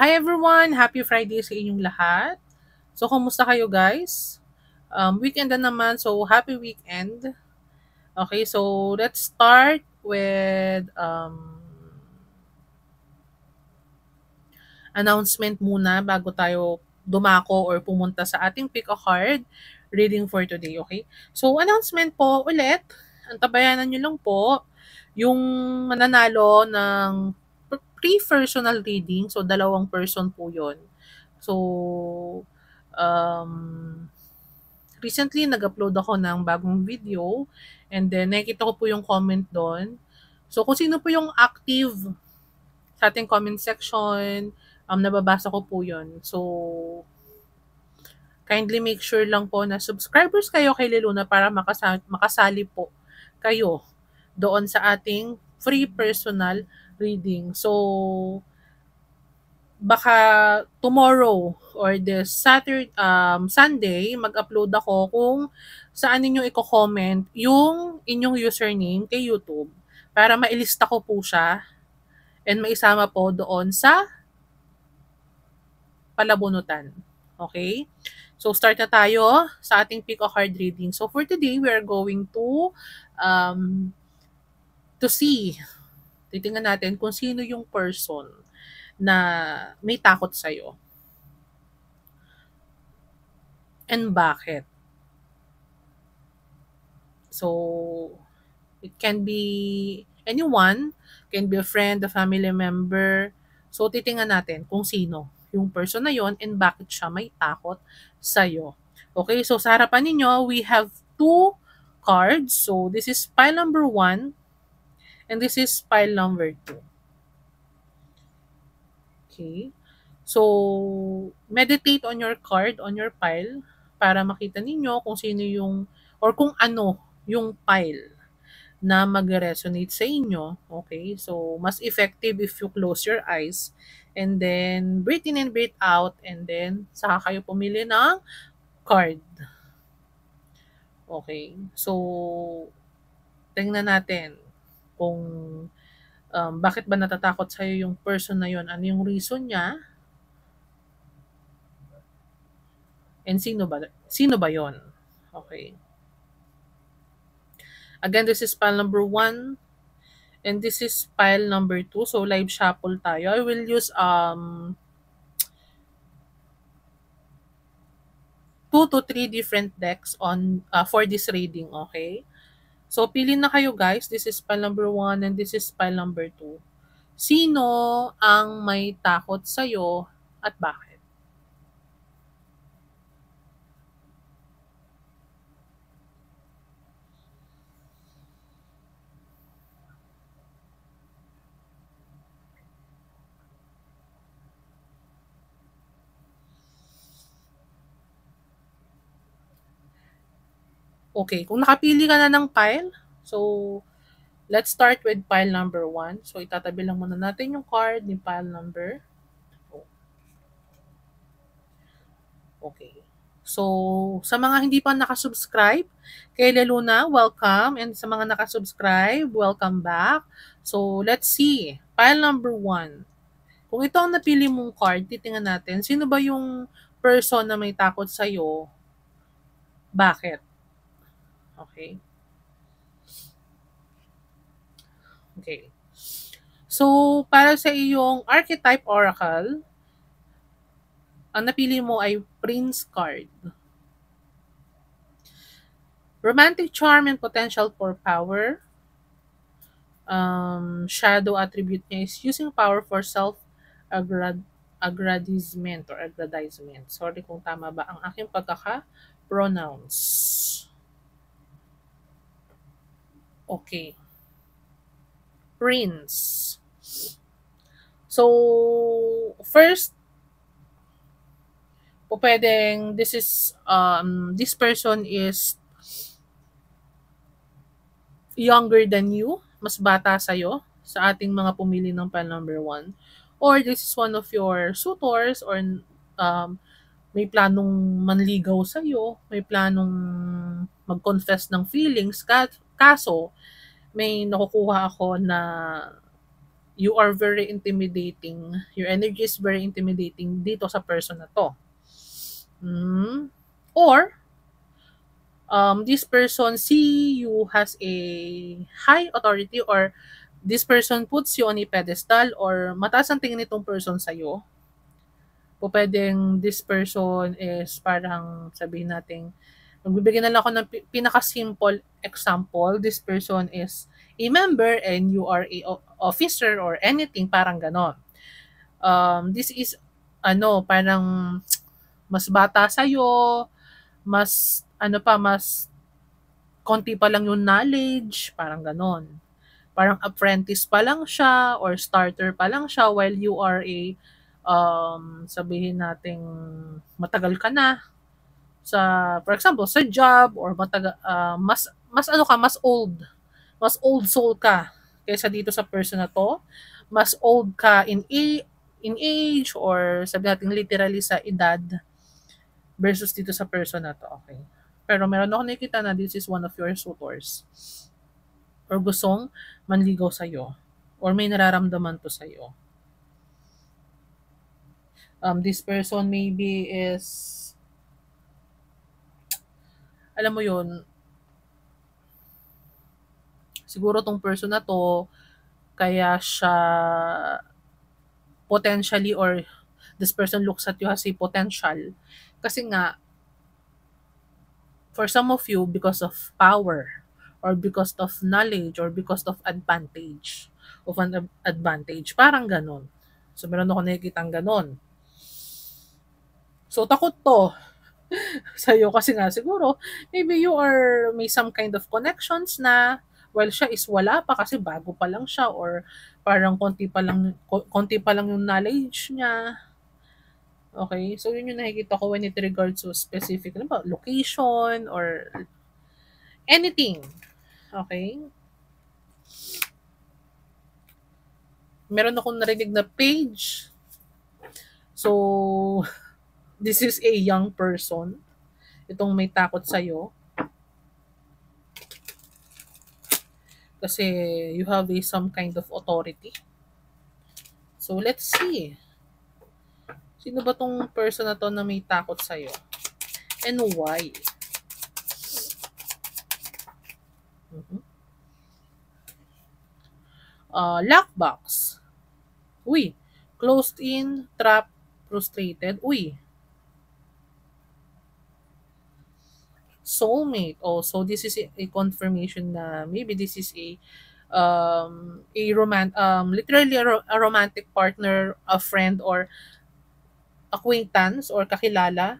Hi everyone! Happy Friday sa inyong lahat. So, kumusta kayo guys? Weekend na naman, so happy weekend. Okay, so let's start with announcement muna bago tayo dumako or pumunta sa ating pick a card reading for today, okay? So, announcement po ulit, antabayanan nyo lang po yung mananalo ng pre-personal reading. So, dalawang person po yon. So, um, recently nag-upload ako ng bagong video and then nakikita ko po yung comment doon. So, kung sino po yung active sa ating comment section, nababasa ko po yun. So, kindly make sure lang po na subscribers kayo kay Leluna para makasali po kayo doon sa ating free personal reading. So, baka tomorrow or this Sunday, mag-upload ako kung saan ninyo i-comment yung inyong username kay YouTube para mailista ko po siya and maisama po doon sa palabunutan. Okay? So, start na tayo sa ating pick a card reading. So, for today, we are going um, to see, titingnan natin kung sino yung person na may takot sa'yo. And bakit? So, it can be anyone, can be a friend, a family member. So, titingnan natin kung sino yung person na yon and bakit siya may takot sa'yo. Okay, so sa harapan ninyo, we have two cards. So, this is pile number 1 and this is pile number 2. Okay. So, meditate on your card, on your pile, para makita ninyo kung sino yung, or kung ano yung pile na mag-resonate sa inyo. Okay? So, mas effective if you close your eyes and then breathe in and breathe out and then saka kayo pumili ng card. Okay? So, tingnan natin kung bakit ba natatakot sa'yo yung person na yon, ano yung reason niya, and sino ba yon? Okay. Again, this is pile number 1 and this is pile number 2. So, live shuffle tayo. I will use 2 to 3 different decks on for this reading, okay? So, pili na kayo guys. This is pile number 1 and this is pile number 2. Sino ang may takot sa'yo at bakit? Okay, kung nakapili ka na ng pile, so let's start with pile number 1. So, itatabi lang muna natin yung card ni pile number 2. Okay. So, sa mga hindi pa nakasubscribe kay Leluna, welcome. And sa mga nakasubscribe, welcome back. So, let's see. Pile number 1. Kung ito ang napili mong card, titingnan natin, sino ba yung person na may takot sa'yo? Bakit? Okay. Okay. So, para sa iyong archetype oracle, ang napili mo ay Prince card. Romantic charm and potential for power. Shadow attribute niya is using power for self-aggrandizement or aggrandizement. Sorry kung tama ba ang aking pagkaka-pronounce. Okay. Prince. So, first, po pwedeng this person is younger than you, mas bata sa'yo, sa ating mga pumili ng pile number 1. Or this is one of your suitors or may planong manligaw sa'yo, may planong mag-confess ng feelings, kaso may nakukuha ako na you are very intimidating. Your energy is very intimidating dito sa person na to. Or, this person see you has a high authority, or this person puts you on a pedestal, or mataas ang tingin nitong person sa'yo. O pwedeng this person is parang sabihin natin, magbibigay na lang ako ng pinaka-simple example. This person is a member and you are a officer or anything, parang ganon. This is parang mas bata sa'yo, mas mas konti pa lang yung knowledge, parang ganon. Parang apprentice pa lang siya or starter pa lang siya, while you are a sabihin nating matagal ka na sa, for example, sa job, or mas old soul ka kaysa dito sa person na to. Mas old ka in age, or sabi natin literally sa edad, versus dito sa person na to. Okay. Pero meron ako nakikita na this is one of your suitors, or gustong manligaw sa'yo, or may nararamdaman to sa'yo. This person maybe is, alam mo yun, siguro tong person na to, kaya siya potentially, or this person looks at you as a potential. Kasi nga, for some of you, because of power, or because of knowledge, or because of advantage, parang ganon. So, meron ako nakikitang ganon. So, takot to sa'yo kasi nga siguro, maybe you are may some kind of connections na, while siya is wala pa kasi bago pa lang siya, or parang konti pa lang yung knowledge niya. Okay? So, yun yung nakikita ko when it regards to specific location or anything. Okay? Meron akong narinig na page. So, this is a young person. Itong may takot sa'yo. Kasi you have some kind of authority. So, let's see. Sino ba tong person na to na may takot sa'yo? And why? Lockbox. Uy. Closed in, trapped, frustrated. Uy. Soulmate. So this is a confirmation na maybe this is a literally a romantic partner, a friend, or acquaintance, or kakilala.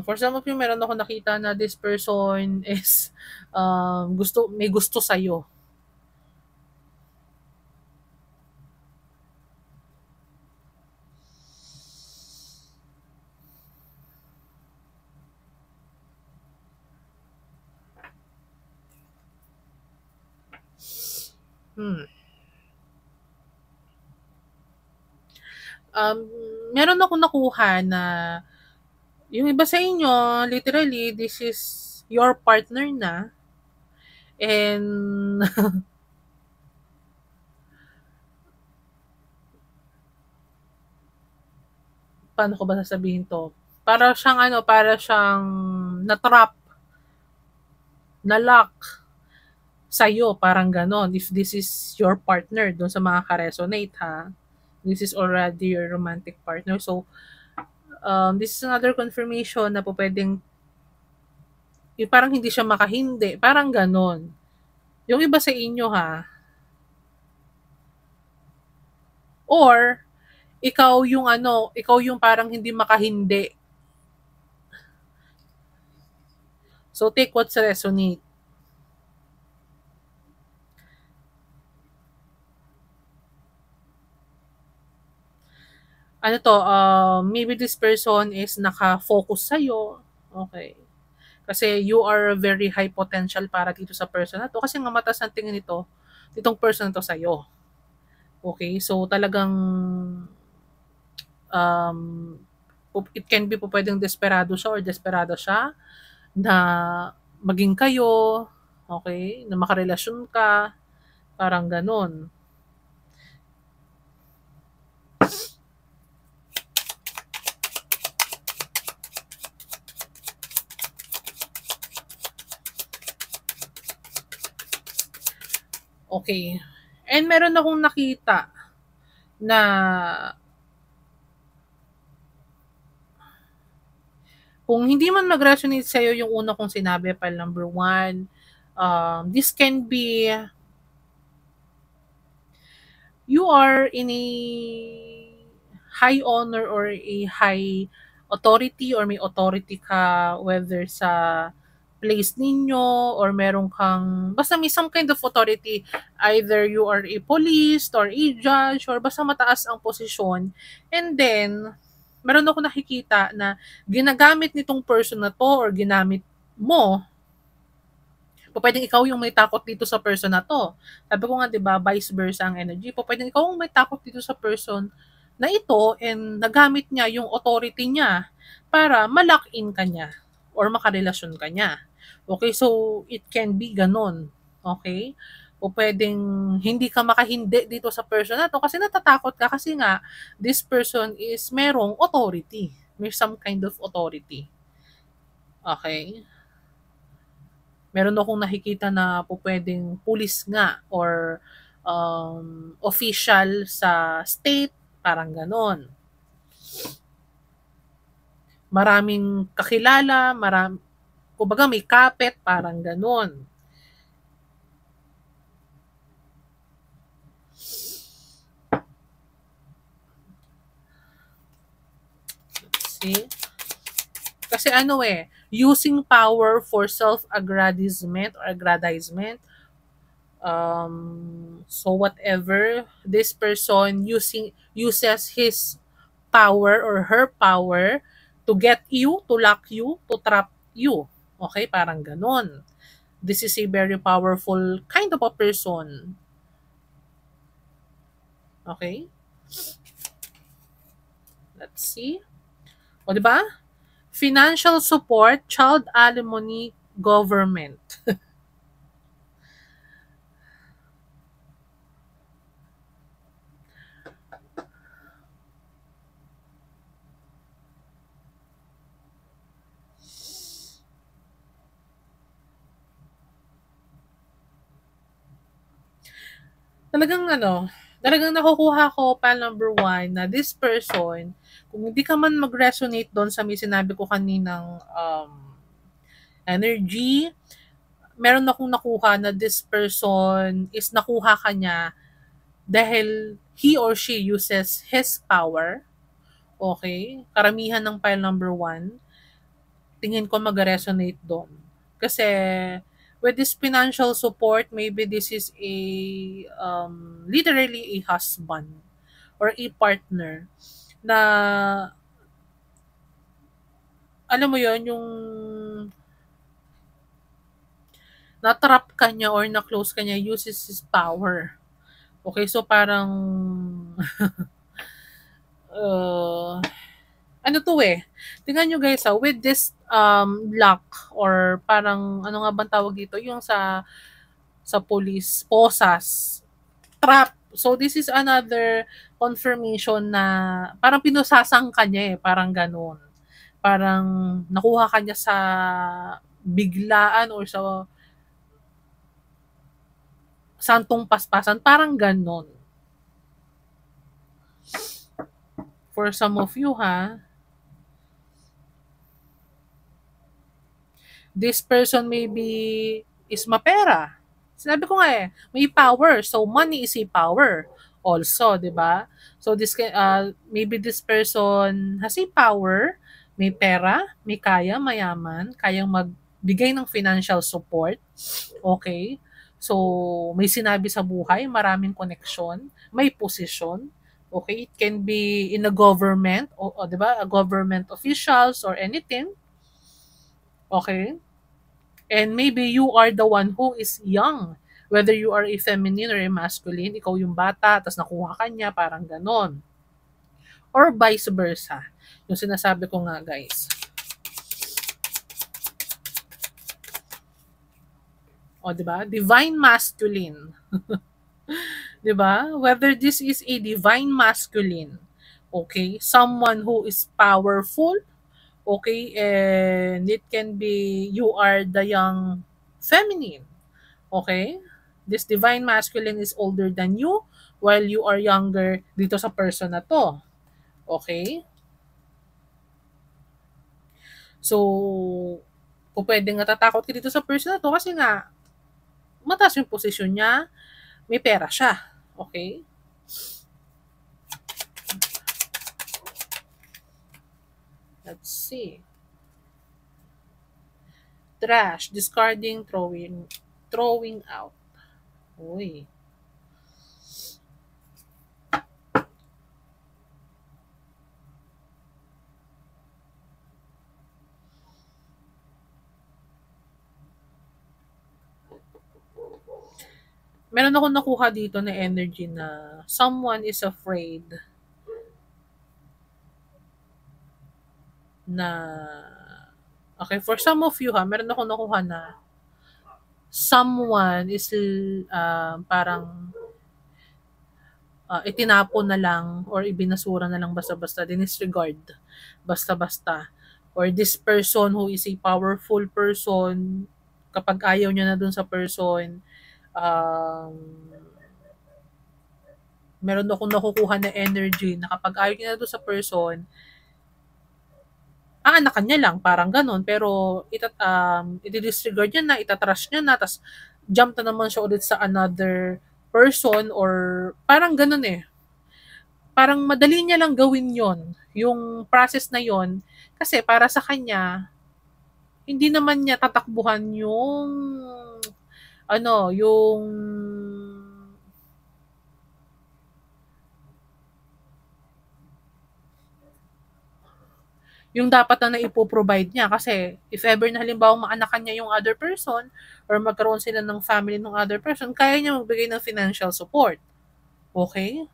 For some of you, meron ako nakita na this person is may gusto sa'yo. Meron ako nakuha na yung iba sa inyo, literally, this is your partner na. And paano ko ba sasabihin to? Para siyang na-trap, na-lock sa'yo, parang ganon. If this is your partner, doon sa mga ka-resonate ha, this is already your romantic partner. So, this is another confirmation na po pwedeng parang hindi siya makahindi, parang ganon. Yung iba sa inyo ha, or ikaw yung parang hindi makahindi. So, take what's resonate. Maybe this person is naka-focus sa'yo. Okay. Kasi you are very high potential para dito sa person na to. Kasi nga mataas ang tingin itong person na to sa'yo. Okay. So, talagang It can be po pwedeng desperado siya or desperada siya na maging kayo, okay, na makarelasyon ka, parang gano'n. Okay. And meron akong nakita na kung hindi man mag-resonate sa'yo yung una kong sinabi, pile number one, this can be you are in a high honor or a high authority or may authority ka whether sa place ninyo or meron kang basta may some kind of authority, either you are a police or a judge or basta mataas ang posisyon, and then meron ako nakikita na ginagamit nitong person na to or ginamit mo, pwedeng ikaw yung may takot dito sa person na to. Sabi ko nga, di ba, vice versa ang energy. Pwedeng ikaw yung may takot dito sa person na ito and nagamit niya yung authority niya para ma-lock in ka niya or makarelasyon ka niya. Okay, so it can be ganon. Okay? O pwedeng hindi ka makahindi dito sa person na to kasi natatakot ka kasi nga this person is merong authority. May some kind of authority. Okay? Meron akong nakikita na po pwedeng pulis nga or official sa state, parang ganon. Maraming kakilala, kumbaga may kapit, parang ganon. Let's see. Kasi using power for self-aggrandizement or aggrandizement. So whatever this person uses his power or her power to get you, to lock you, to trap you. Okay, parang ganon. This is a very powerful kind of a person. Okay? Let's see. O, diba? Financial support, child alimony, government. Talagang nakukuha ko pa number one na this person, kung hindi ka man mag-resonate doon sa may sinabi ko kaninang energy, meron akong nakuha na this person is nakuha ka niya dahil he or she uses his power. Okay? Karamihan ng pile number one, tingin ko mag-resonate doon. Kasi with this financial support, maybe this is a literally a husband or a partner na alam mo yon yung na-trap ka niya or na-close ka niya uses his power. Okay, so parang ano to tingnan nyo guys with this lock or parang ano nga bang tawag dito yung sa police posas trap. So this is another confirmation na parang pinusasang ka niya parang ganun. Parang nakuha ka niya sa biglaan or sa santong paspasan, parang ganon. For some of you this person maybe is mapera. Sinabi ko nga may power. So money is a power also, 'di ba? So this maybe this person has a power, may pera, may kaya, mayaman, kayang magbigay ng financial support. Okay? So may sinabi sa buhay, maraming connection, may posisyon. Okay? It can be in a government, o 'di ba? A government officials or anything. Okay? And maybe you are the one who is young. Whether you are a feminine or a masculine, ikaw yung bata, tapos nakuha ka niya, parang ganon. Or vice versa. Yung sinasabi ko nga, guys. O, di ba? Divine masculine. Di ba? Whether this is a divine masculine, okay? Someone who is powerful, okay? And it can be you are the young feminine, okay? This divine masculine is older than you while you are younger dito sa person na to. Okay? So, kung pwedeng natatakot ka dito sa person na to kasi nga mataas yung posisyon niya, may pera siya. Okay? Let's see. Trash, discarding, throwing out. Uy. Meron akong nakuha dito na energy na someone is afraid na okay, for some of you ha, meron akong nakuha na someone is parang itinapon na lang or ibinasura na lang basta-basta, dinisregard basta-basta. Or this person who is a powerful person, kapag ayaw niya na dun sa person, um, meron akong nakukuha na energy na kapag ayaw niya na dun sa person, aanakan niya lang, parang ganun. Pero i-disregard niya na, itatrash niya na, tapos jump na naman siya ulit sa another person or parang ganun eh. Parang madali niya lang gawin yon yung process na yon kasi para sa kanya, hindi naman niya tatakbuhan yung ano, yung dapat na naipo-provide niya kasi if ever na halimbawa maanakan niya yung other person or magkaroon sila ng family ng other person, kaya niya magbigay ng financial support. Okay?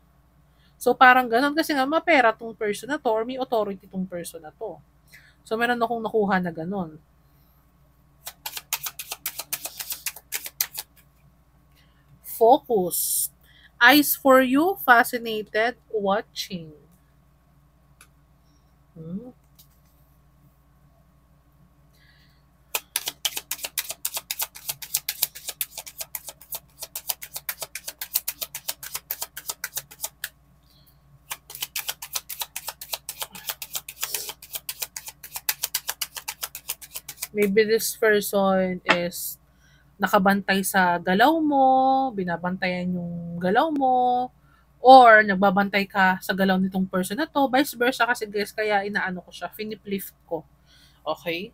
So parang ganun kasi nga mapera tong person na to or may authority tong person na to. So meron akong nakuha na ganun. Focus. Eyes for you, fascinated, watching. Hmm. Maybe this person is nakabantay sa galaw mo, binabantayan yung galaw mo, or nagbabantay ka sa galaw nitong person na to, vice versa kasi guys, kaya inaano ko siya, finiplift ko. Okay?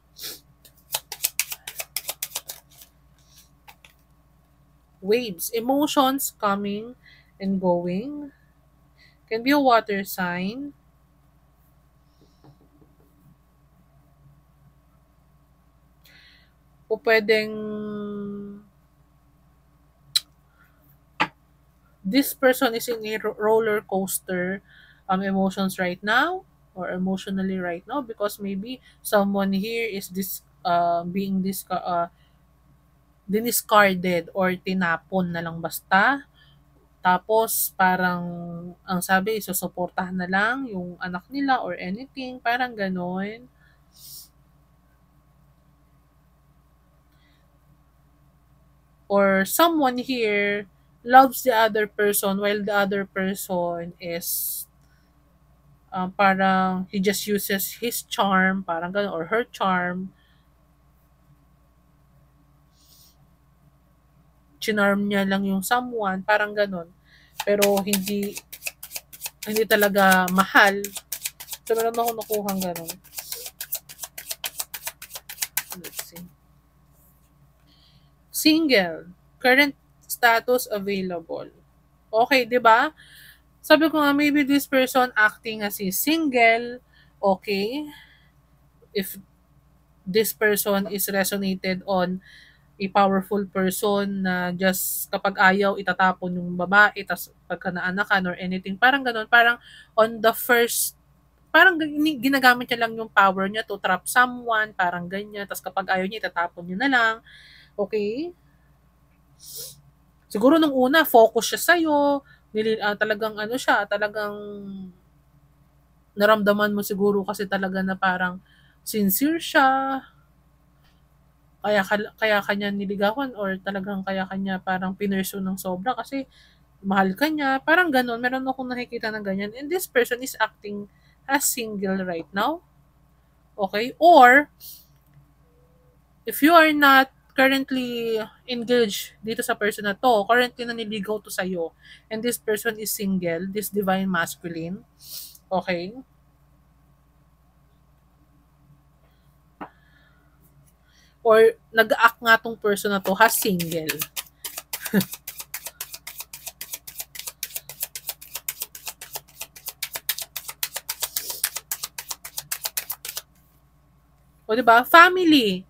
Waves, emotions coming and going. Can be a water sign. O pwedeng this person is in a roller coaster emotions right now or emotionally right now because maybe someone here is this being diniscarded or tinapon na lang basta. Tapos parang ang sabi isusuportahan na lang yung anak nila or anything, parang ganon. Or someone here loves the other person while the other person is parang he just uses his charm, parang ganun, or her charm. Chinarm niya lang yung someone, parang ganun. Pero hindi talaga mahal. So, meron ako nakuhang ganun. Let's see. Single. Current status available. Okay, di ba? Sabi ko nga, maybe this person acting as a single, okay? If this person is resonated on a powerful person na just kapag ayaw itatapon yung babae tas pagka naanakan or anything, parang ganun, parang on the first parang ginagamit niya lang yung power niya to trap someone, parang ganyan. Tapos kapag ayaw niya, itatapon niya na lang. Okay? Siguro nung una, focus siya sa'yo. Talagang ano siya, talagang naramdaman mo siguro kasi talaga na parang sincere siya, kaya kanya niligawan or talagang kaya kanya parang pinursu ng sobra kasi mahal ka niya, parang ganun. Meron akong nakikita ng ganyan. And this person is acting as single right now. Okay? Or, if you are not currently engaged dito sa person na to, currently naniligaw to sa'yo, and this person is single, this divine masculine, okay? Or nag-act nga tong person na to has single. O, di ba? Family,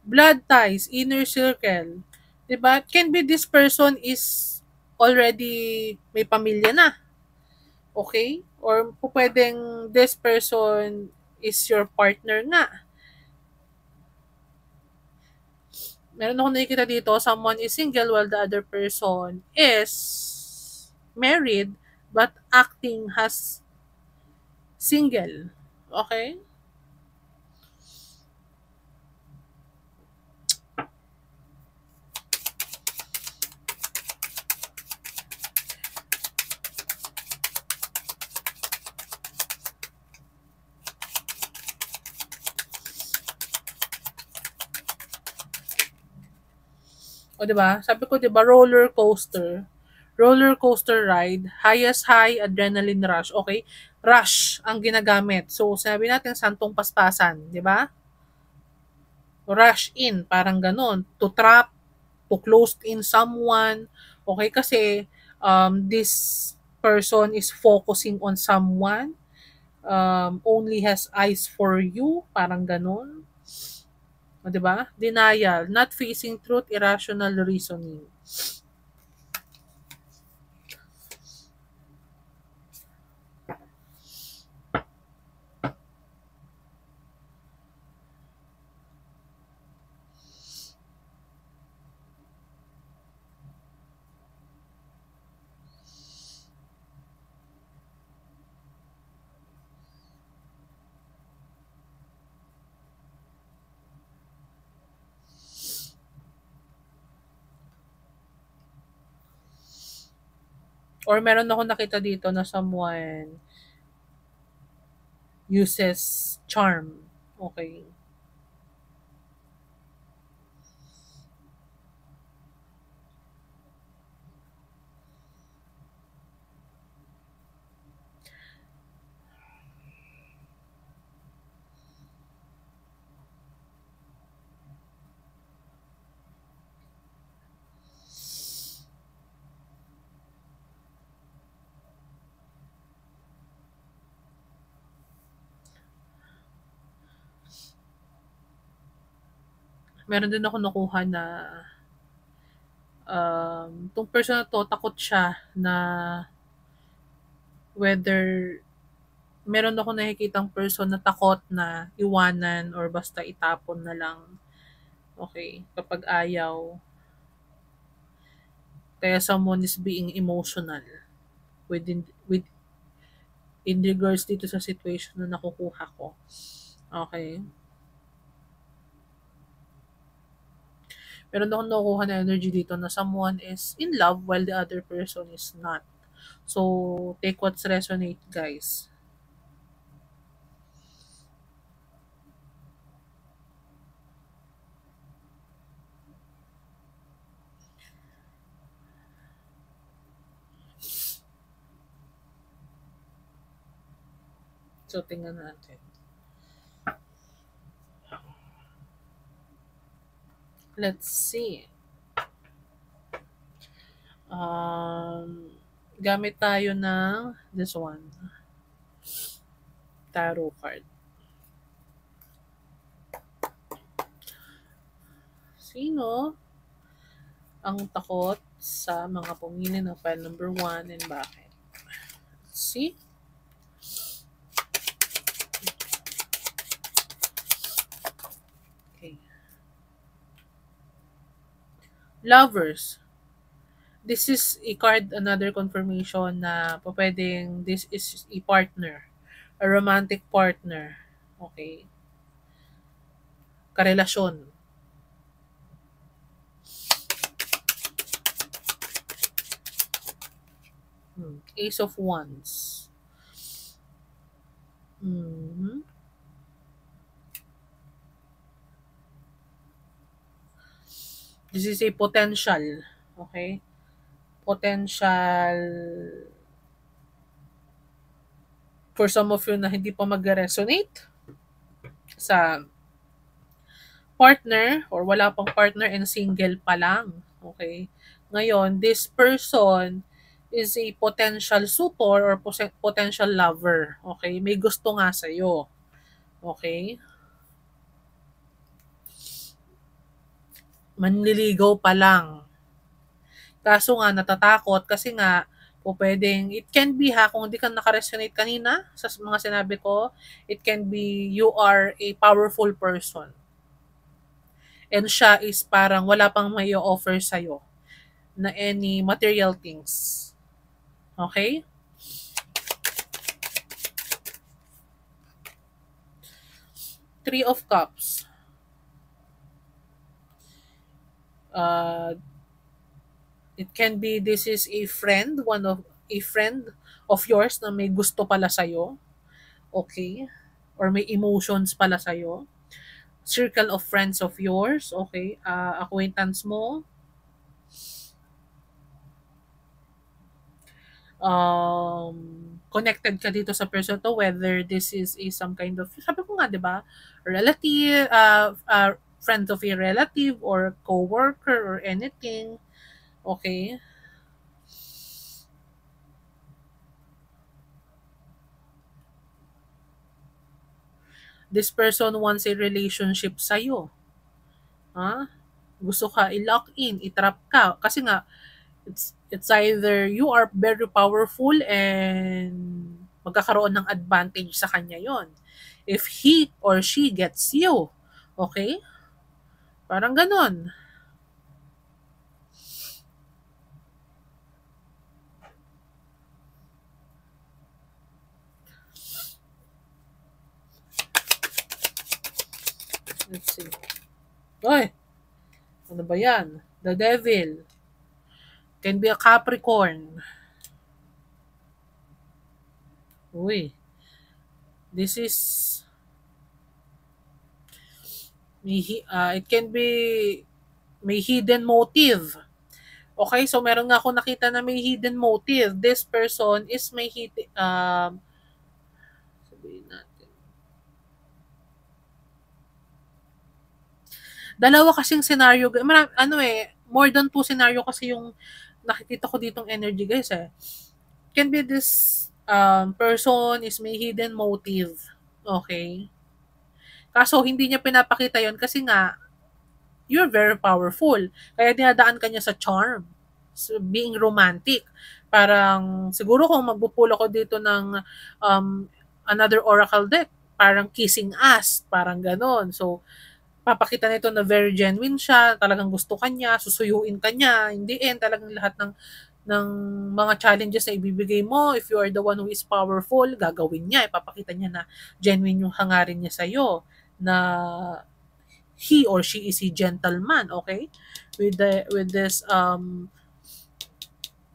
blood ties, inner circle. Di ba? Can be this person is already may pamilya na. Okay? Or pwedeng this person is your partner nga. Meron ako nakikita dito, someone is single while the other person is married but acting has single. Okay? O, di ba? Sabi ko, di ba, roller coaster. Roller coaster ride, highest high, adrenaline rush. Okay? Rush ang ginagamit. So, sabi natin, santong paspasan. Di ba? Rush in, parang ganun. To trap, to close in someone. Okay? Kasi, this person is focusing on someone. Only has eyes for you. Parang ganun. O, di ba? Denial, not facing truth, irrational reasoning. Or meron ako nakita dito na someone uses charm. Okay. Meron din ako nakuha na tong person na to, takot siya na whether meron ako nakikitang person na takot na iwanan or basta itapon na lang. Okay, kapag ayaw. Kaya someone is being emotional with in regards dito sa situation na nakukuha ko. Okay. Meron akong nakukuha na energy dito na someone is in love while the other person is not. So, take what's resonate, guys. So, tingnan natin. Let's see. Gamit tayo ng this one. Tarot card. Sino ang takot sa mga pumili ng file number 1 and bakit? Let's see. Lovers. This is a card, another confirmation na pwedeng this is a partner, a romantic partner. Okay? Karelasyon. Ace of Wands. Mhm. This is a potential. Okay? Potential for some of you na hindi pa mag-resonate sa partner or wala pang partner and single pa lang. Okay? Ngayon, this person is a potential suitor or potential lover. Okay? May gusto nga sa'yo. Okay? Manliligaw pa lang. Kaso nga, natatakot kasi nga, o pwedeng, it can be ha, kung hindi ka nakaresonate kanina sa mga sinabi ko, it can be you are a powerful person. And siya is parang wala pang may offer sa'yo na any material things. Okay? Three of Cups. Uh, it can be this is a friend, a friend of yours na may gusto pala sa'yo. Okay? Or may emotions pala sa'yo. Circle of friends of yours. Okay? Acquaintance mo. Connected ka dito sa person to, whether this is some kind of, sabi ko nga, di ba, relative, friend of a relative or co-worker or anything. Okay? This person wants a relationship sa'yo. Ha? Gusto ka i-lock in, i-trap ka. Kasi nga, it's either you are very powerful and magkakaroon ng advantage sa kanya yon. If he or she gets you. Okay? Parang ganon. Let's see. Oy! Ano ba yan? The Devil. Can be a Capricorn. Uy. This is it can be may hidden motive. Okay, so meron nga ako nakita na may hidden motive. This person is may hidden sabihin natin. Dalawa kasing scenario, more than two scenario kasi yung nakikita ko ditong energy guys eh. Can be this person is may hidden motive. Okay? Kaso hindi niya pinapakita yon kasi nga you're very powerful. Kaya dinadaan ka niya sa charm. So, being romantic. Parang siguro kung magpupull ako dito ng another oracle deck, parang kissing ass, parang ganon. So, papakita nito na very genuine siya, talagang gusto ka niya, susuyuin ka niya, hindi talagang lahat ng mga challenges na ibibigay mo, if you are the one who is powerful, gagawin niya, ipapakita niya na genuine yung hangarin niya sa'yo, na he or she is a gentleman, okay? With this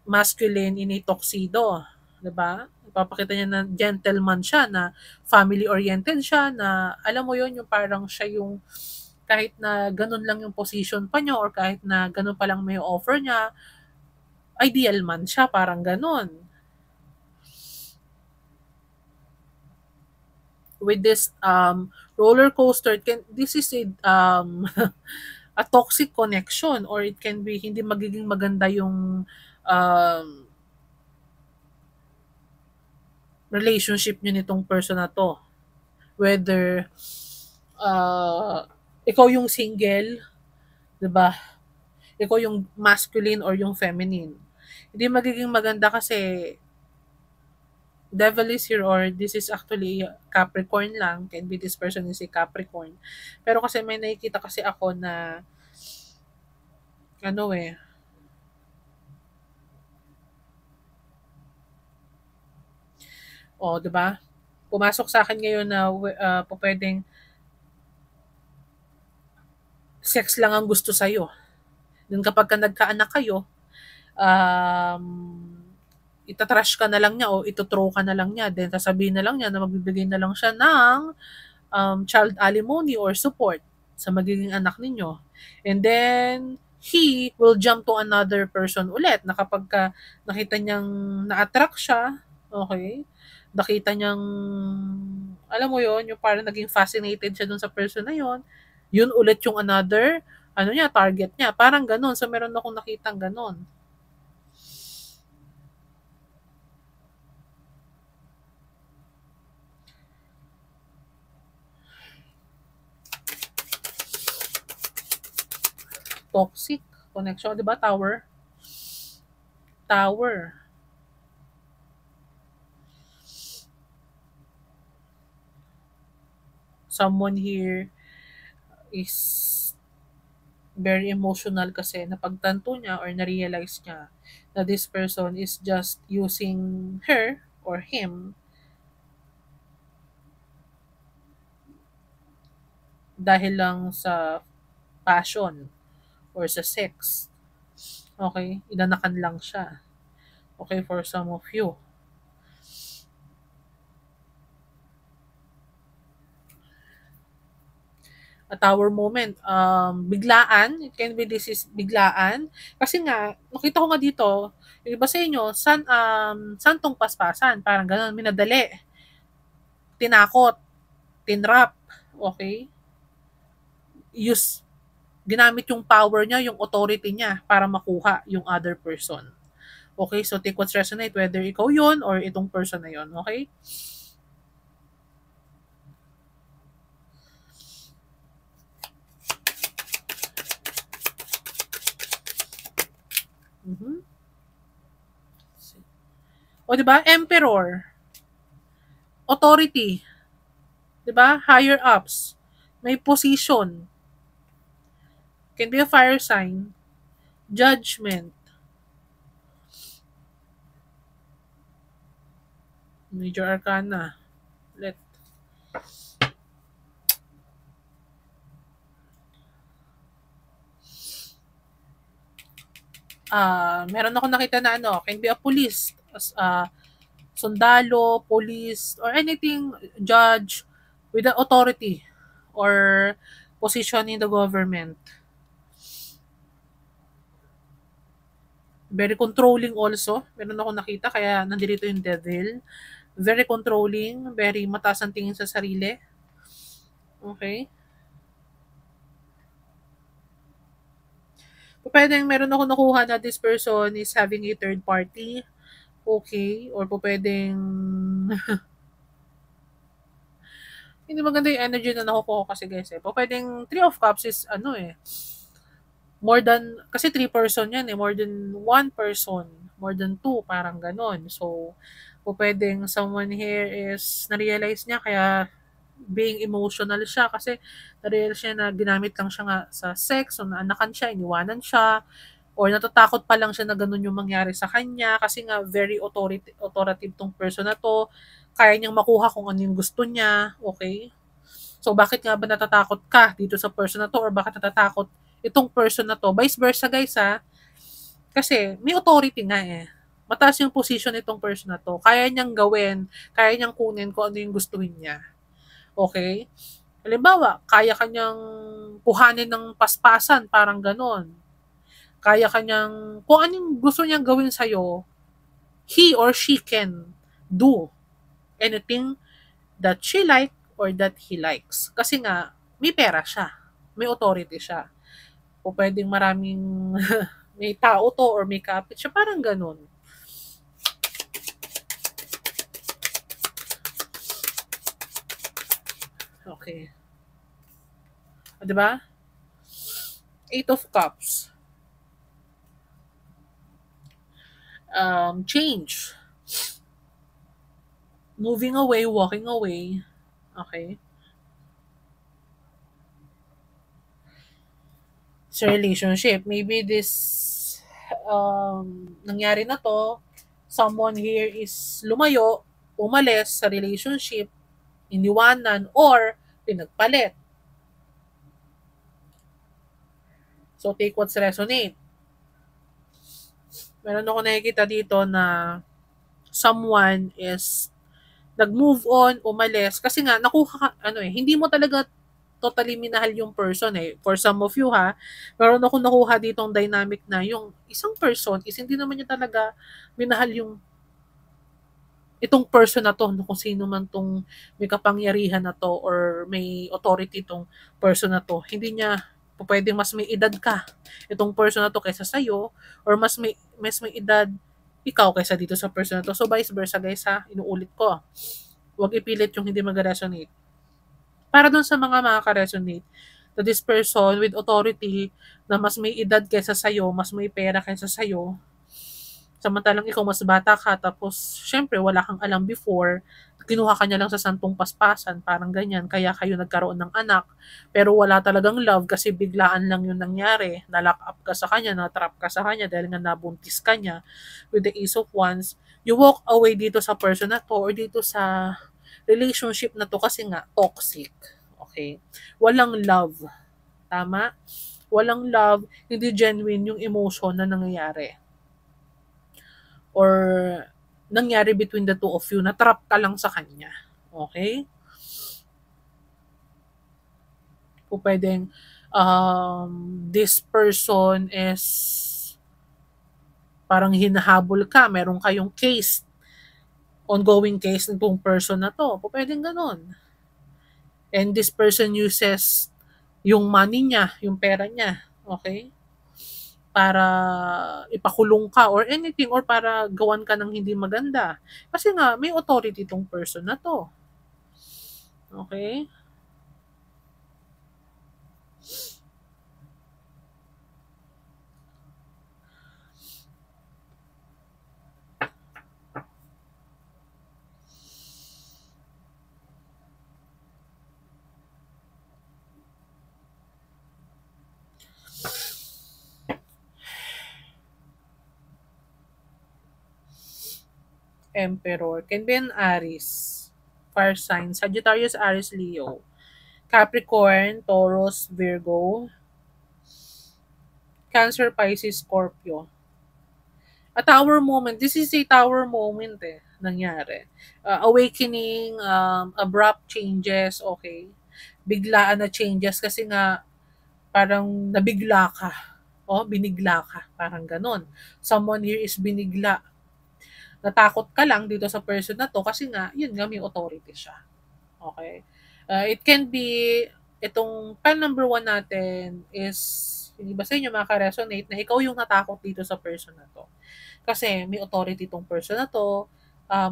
masculine in a tuxedo, 'di ba? Ipapakita niya na gentleman siya, na family-oriented siya, na alam mo yon yung parang siya yung kahit na ganun lang yung position pa niya or kahit na ganun pa lang may offer niya, ideal man siya, parang ganun. With this roller coaster, this is a toxic connection, or it can be hindi magiging maganda yung relationship nyo nitong person na to. Whether ikaw yung single, 'di ba? Ikaw yung masculine or yung feminine. Hindi magiging maganda kasi devil is here, or this is actually Capricorn lang. Can be this person is a Capricorn. Pero kasi may nakikita kasi ako na Ano eh, oh, 'di ba? Pumasok sa akin ngayon na pwedeng sex lang ang gusto sa'yo. Then kapag ka nagkaanak kayo, um, itatrash ka na lang niya o ito-throw ka na lang niya. Then sasabihin na lang niya na magbibigay na lang siya ng child alimony or support sa magiging anak ninyo. And then, he will jump to another person ulit na kapag ka nakita niyang na-attract siya, okay, nakita niyang, alam mo yon yung parang naging fascinated siya dun sa person na yon, yun ulit yung another, ano niya, target niya. Parang ganun. So, meron akong nakitang ganun. Toxic connection, di ba? Tower. Tower. Someone here is very emotional kasi napagtanto niya or na-realize niya na this person is just using her or him dahil lang sa passion or sa sex. Okay? Inanakan lang siya. Okay, for some of you. A tower moment, biglaan, it can be this is biglaan. Kasi nga, nakita ko nga dito, yung iba sa inyo, santong paspasan, parang ganun, minadali, tinakot, tinrap, okay? Use ginamit yung power niya, yung authority niya para makuha yung other person. Okay? So, take what's resonate, whether ikaw yun or itong person na yun. Okay? Mhm. O, di ba? Emperor. Authority. Di ba? Higher ups. May position. Can be a fire sign. Judgment. Major Arcana. Let meron ako nakita na ano, can be a police, sundalo, police, or anything, judge, with the authority or position in the government. Very controlling also. Meron ako nakita, kaya nandito yung devil. Very controlling, very mataas ang tingin sa sarili. Okay? Pwedeng meron ako nakuha na this person is having a third party. Okay? Or pwedeng hindi maganda yung energy na nakukuha ko kasi guys eh. Pwedeng Three of Cups is ano eh, more than, kasi three person yan eh, more than one person, more than two, parang ganon. So, pwedeng someone here is na-realize niya kaya being emotional siya kasi na-realize niya na ginamit lang siya nga sa sex, so naanakan siya, iniwanan siya, or natatakot pa lang siya na ganun yung mangyari sa kanya kasi nga very authoritative tong person na to, kaya niyang makuha kung ano yung gusto niya, okay? So, bakit nga ba natatakot ka dito sa person na to or bakit natatakot itong person na to? Vice versa, guys, ha? Kasi may authority nga eh. Mataas yung position nitong person na to. Kaya niyang gawin, kaya niyang kunin kung ano yung gustuhin niya. Okay? Halimbawa, kaya kanyang kuhanin ng paspasan, parang ganon. Kaya kanyang, kung anong gusto niyang gawin sa'yo, he or she can do anything that she like or that he likes. Kasi nga, may pera siya. May authority siya. O pwedeng maraming may tao to or may kapit siya. Parang ganun. Okay. O, diba? Eight of Cups. Change. Moving away, walking away. Okay. sa relationship. Maybe this nangyari na to, someone here is lumayo, umalis sa relationship, iniwanan, or pinagpalit. So, take what's resonate. Meron ako nakikita dito na someone is nag-move on, umalis. Kasi nga, nakuha ka, hindi mo talaga totally minahal yung person eh. For some of you ha, meron ako nakuha ditong dynamic na yung isang person is hindi naman niya talaga minahal yung itong person na to, kung sino man tong may kapangyarihan na to or may authority tong person na to. Hindi niya pwedeng mas may edad ka itong person na to kaysa sa'yo, or mas may edad ikaw kaysa dito sa person na to. So vice versa guys ha, inuulit ko. Huwag ipilit yung hindi mag-resonate. Para dun sa mga makaka-resonate, to this person with authority na mas may edad kaysa sa'yo, mas may pera kaysa sa'yo, samantalang ikaw mas bata ka, tapos syempre wala kang alam before, kinuha ka niya lang sa santong paspasan, parang ganyan, kaya kayo nagkaroon ng anak, pero wala talagang love kasi biglaan lang yung nangyari, na-lock up ka sa kanya, na-trap ka sa kanya dahil nga nabuntis ka niya with the Ace of Wands, you walk away dito sa person na to or dito sa relationship na to kasi nga toxic. Okay? Walang love. Tama? Walang love, hindi genuine yung emotion na nangyayari. Or nangyari between the two of you, na-trap ka lang sa kanya. Okay? Kung pwedeng this person is parang hinahabol ka, meron kayong case, ongoing case ng person na to. Pwedeng ganun. And this person uses yung money niya, yung pera niya, okay? Para ipakulong ka or anything, or para gawan ka ng hindi maganda. Kasi nga, may authority tong person na to. Okay? Emperor. Can be an Aries. Fire sign. Sagittarius, Aries, Leo. Capricorn, Taurus, Virgo. Cancer, Pisces, Scorpio. A tower moment. This is a tower moment eh. Nangyari. Awakening, abrupt changes, okay. Biglaan na changes kasi nga parang nabigla ka. O, binigla ka. Parang ganon. Someone here is binigla. Natakot ka lang dito sa person na to kasi nga, yun nga, may authority siya. Okay? It can be, itong pan number 1 natin is, hindi ba sa inyo maka-resonate na ikaw yung natakot dito sa person na to. Kasi may authority tong person na to,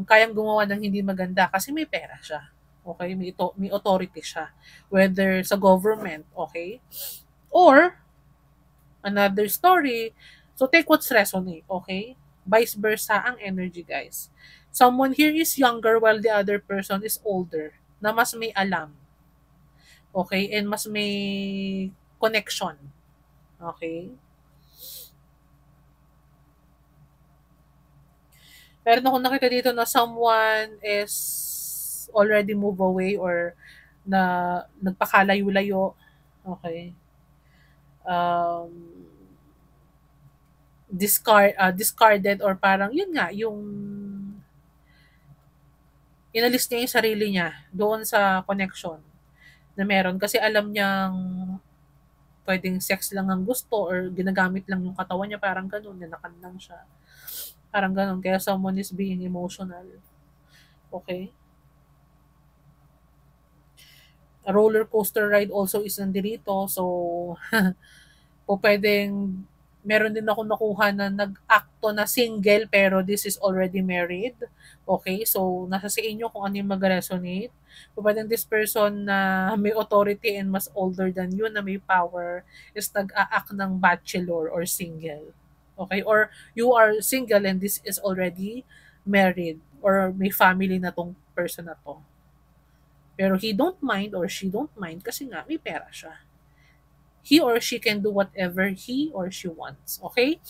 kayang gumawa ng hindi maganda kasi may pera siya. Okay? May authority siya. Whether sa government, okay? Or, another story, so take what's resonate, okay? Vice versa ang energy, guys. Someone here is younger while the other person is older, na mas may alam. Okay? And mas may connection. Okay? Pero kung nakita dito na someone is already move away or na nagpakalayo-layo, okay? Discarded or parang yun nga, yung inalis niya yung sarili niya doon sa connection na meron kasi alam niyang pwedeng sex lang ang gusto or ginagamit lang yung katawan niya, parang ganun, nanakan lang siya. Parang ganun, kaya someone is being emotional. Okay? A roller coaster ride also is nandito, so po pwedeng meron din ako nakuha na nag-acto na single pero this is already married. Okay, so nasa sa inyo kung ano yung mag-resonate. So, pwedeng this person na may authority and mas older than you, na may power, is nag-a-act ng bachelor or single. Okay, or you are single and this is already married or may family na tong person na to. Pero he don't mind or she don't mind kasi nga may pera siya. he or she can do whatever he or she wants. Okay?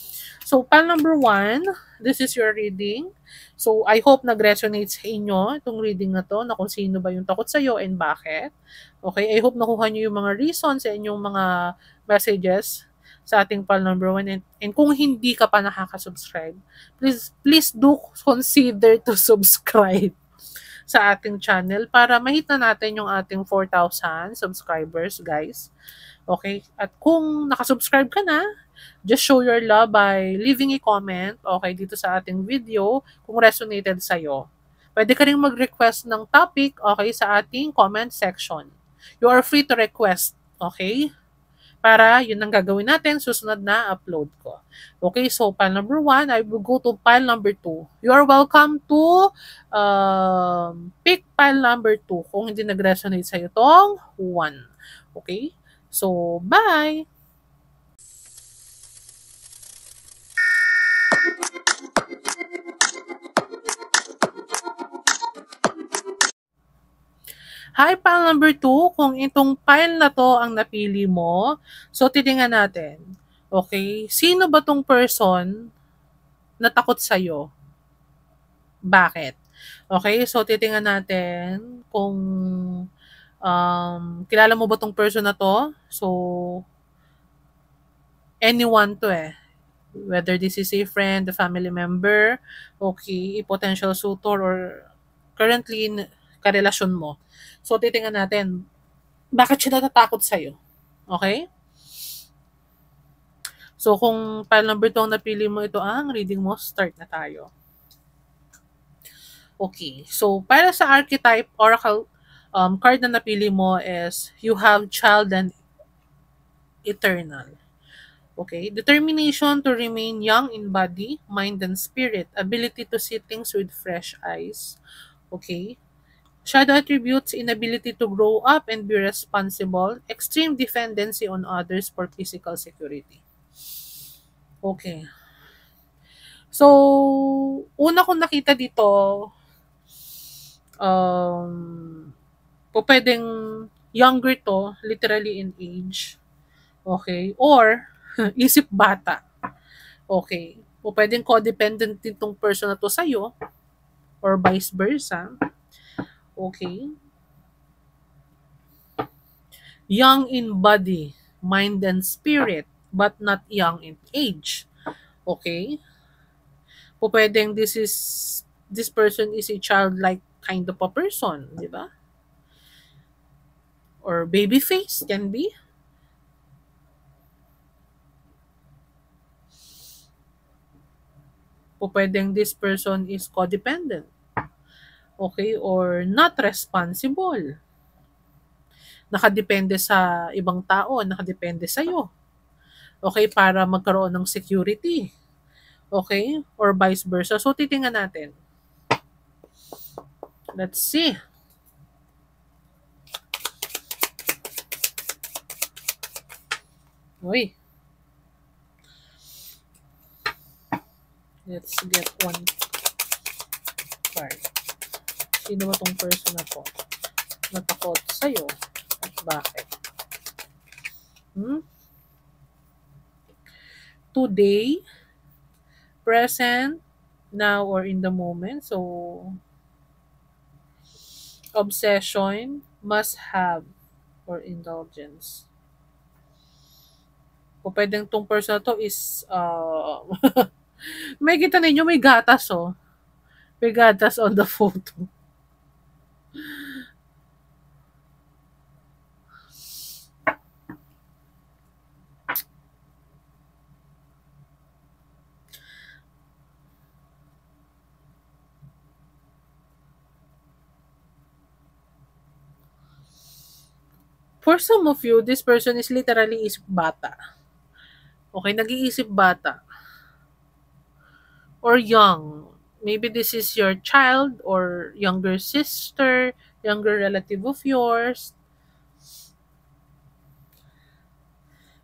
So, pile number 1, this is your reading. So, I hope nag-resonate sa inyo itong reading na to, na kung sino ba yung takot sa'yo and bakit. Okay? I hope nakuha nyo yung mga reasons sa inyong mga messages sa ating pile number 1. And kung hindi ka pa nakaka-subscribe, please do consider to subscribe sa ating channel para mahit na natin yung ating 4,000 subscribers, guys. Okay? At kung nakasubscribe ka na, just show your love by leaving a comment, okay, dito sa ating video kung resonated sa'yo. Pwede ka rin mag-request ng topic, okay, sa ating comment section. You are free to request, okay? Para yun ang gagawin natin, susunod na upload ko. Okay, so pile number 1, I will go to pile number 2. You are welcome to pick pile number 2 kung hindi nag-resonate sa'yo tong 1. Okay, so bye! Hi, pile number 2. Kung itong pile na to ang napili mo, so titingnan natin. Okay, sino ba tong person na takot sa'yo? Bakit? Okay, so titingnan natin kung kilala mo ba tong person na to? So, anyone to eh. Whether this is a friend, a family member, okay, a potential suitor, or currently karelasyon mo. So, titingnan natin, bakit siya natatakot sa'yo? Okay? So, kung pile number 2 ang napili mo, ito ang reading mo, start na tayo. Okay. So, para sa archetype oracle card na napili mo is you have child and eternal. Okay. Determination to remain young in body, mind, and spirit. Ability to see things with fresh eyes. Okay. Shadow attributes inability to grow up and be responsible. Extreme dependency on others for physical security. Okay. So, una kong nakita dito, pwedeng younger to, literally in age. Okay? Or, isip bata. Okay? O pwedeng codependent itong person na to sa'yo, or vice versa. Okay? Young in body, mind, and spirit, but not young in age. Okay? O pwedeng this person is a childlike kind of a person, di ba? Or baby face can be. O pwedeng this person is codependent. Okay? Or not responsible. Nakadepende sa ibang tao, nakadepende sa'yo. Okay? Para magkaroon ng security. Okay? Or vice versa. So, titingnan natin. Let's see. Uy. Let's get one card. Sino ba tong person na to? Natakot sa'yo? At bakit? Today, present, now, or in the moment. So, obsession, must have, or indulgence. O pwedeng tong person na to is, may kita ninyo, may gatas oh. May gatas on the photo. For some of you, this person is literally isip bata. Okay, nag-iisip bata. Or young. Maybe this is your child or younger sister, younger relative of yours.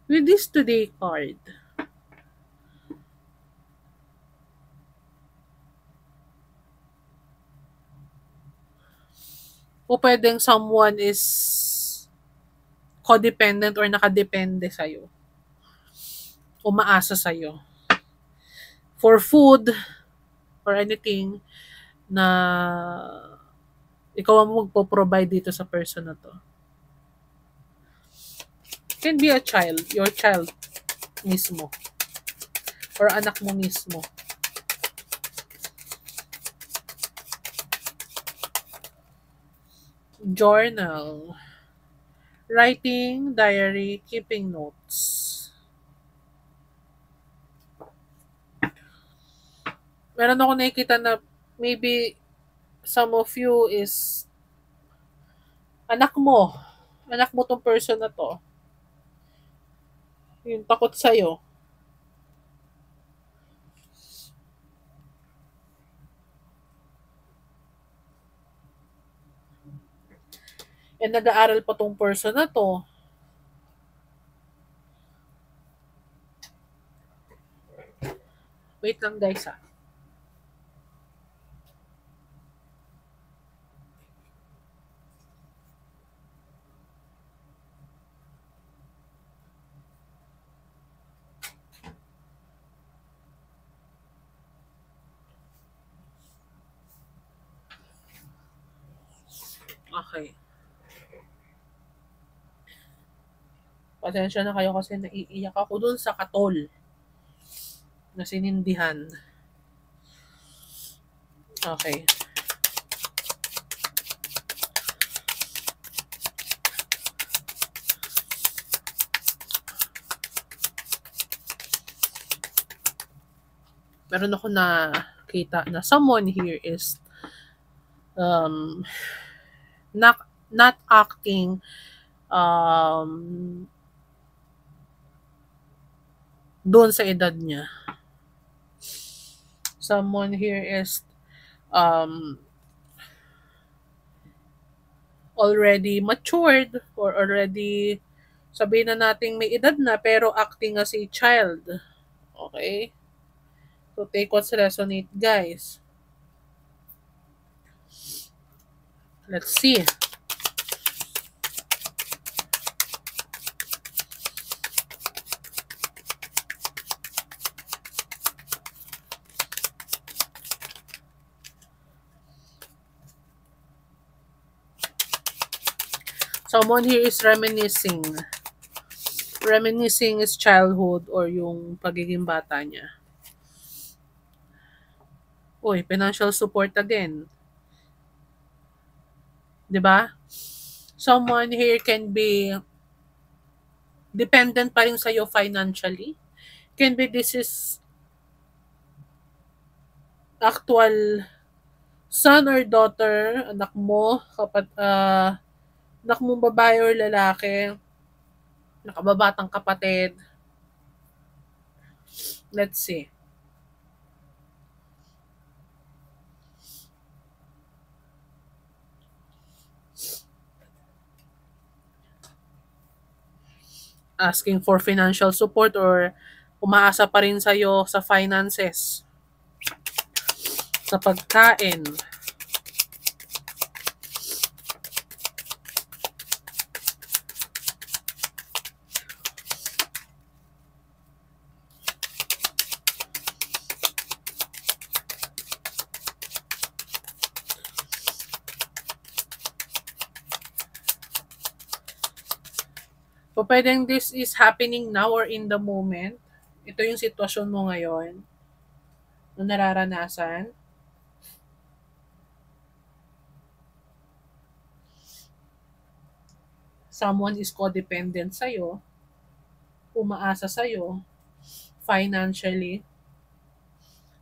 With this today card, o pwedeng someone is codependent or nakadepende sa'yo. Umaasa sa'yo. For food or anything na ikaw ang magpo-provide dito sa person na to. Can be a child, your child mismo. Or anak mo mismo. Journal. Writing, diary, keeping notes. Meron ako nakikita na maybe some of you is anak mo. Anak mo tong person na to. Yung takot sa'yo. And nag-aaral pa tong person na to. Wait lang guys ha. Okay. Pasensya na kayo kasi naiiyak ako dun sa katol na sinindihan. Okay. Meron ako na kita na someone here is not acting doon sa edad niya. Someone here is already matured or already sabihin na nating may edad na pero acting as a child. Okay? So take what's resonate, guys. Let's see. Someone here is reminiscing. Reminiscing is childhood or yung pagiging bata niya. Uy, financial support again. 'Di ba? Someone here can be dependent pa rin sa'yo financially. Can be this is actual son or daughter, anak mo, anak mong babae or lalaki, nakababatang kapatid. Let's see. Asking for financial support or umaasa pa rin sa'yo sa finances, sa pagkain. So, pwedeng this is happening now or in the moment. Ito yung sitwasyon mo ngayon na nararanasan. Someone is codependent sa'yo, umaasa sa'yo, financially,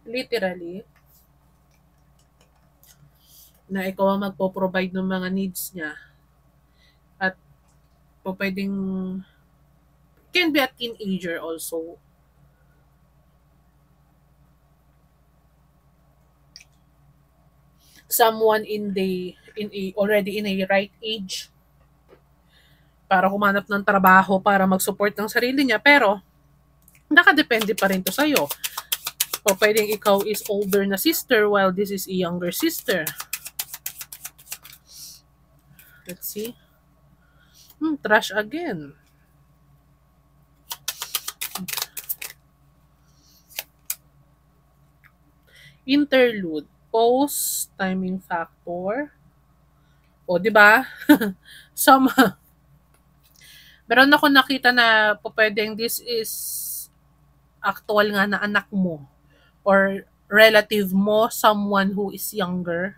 literally, na ikaw ang magpo-provide ng mga needs niya. At pwedeng, can be a teenager also. Someone already in a right age para humanap ng trabaho para mag-support ng sarili niya, pero nakadepende pa rin to sa'yo. O pwedeng ikaw is older na sister while this is a younger sister. Let's see. Trash again. Interlude. Pause, timing factor. O, di ba? Some, meron ako nakita na pwedeng this is actual nga na anak mo or relative mo, someone who is younger,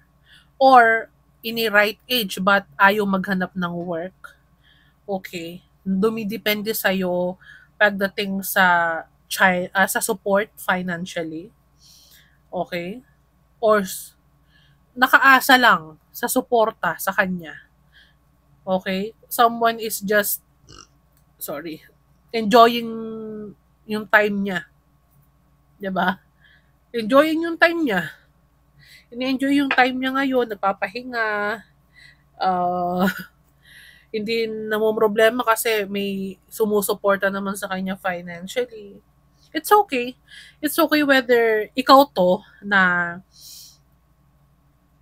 or in a right age but ayaw maghanap ng work. Okay. Dumidepende sa'yo pagdating sa sa support financially. Okay? Or nakaasa lang sa suporta sa kanya. Okay? Someone is just, sorry, enjoying yung time niya. 'Di ba? Enjoying yung time niya. Ini-enjoy yung time niya ngayon, nagpapahinga, uh, hindi namomroblema kasi may sumusuporta naman sa kanya financially. It's okay. It's okay whether ikaw to na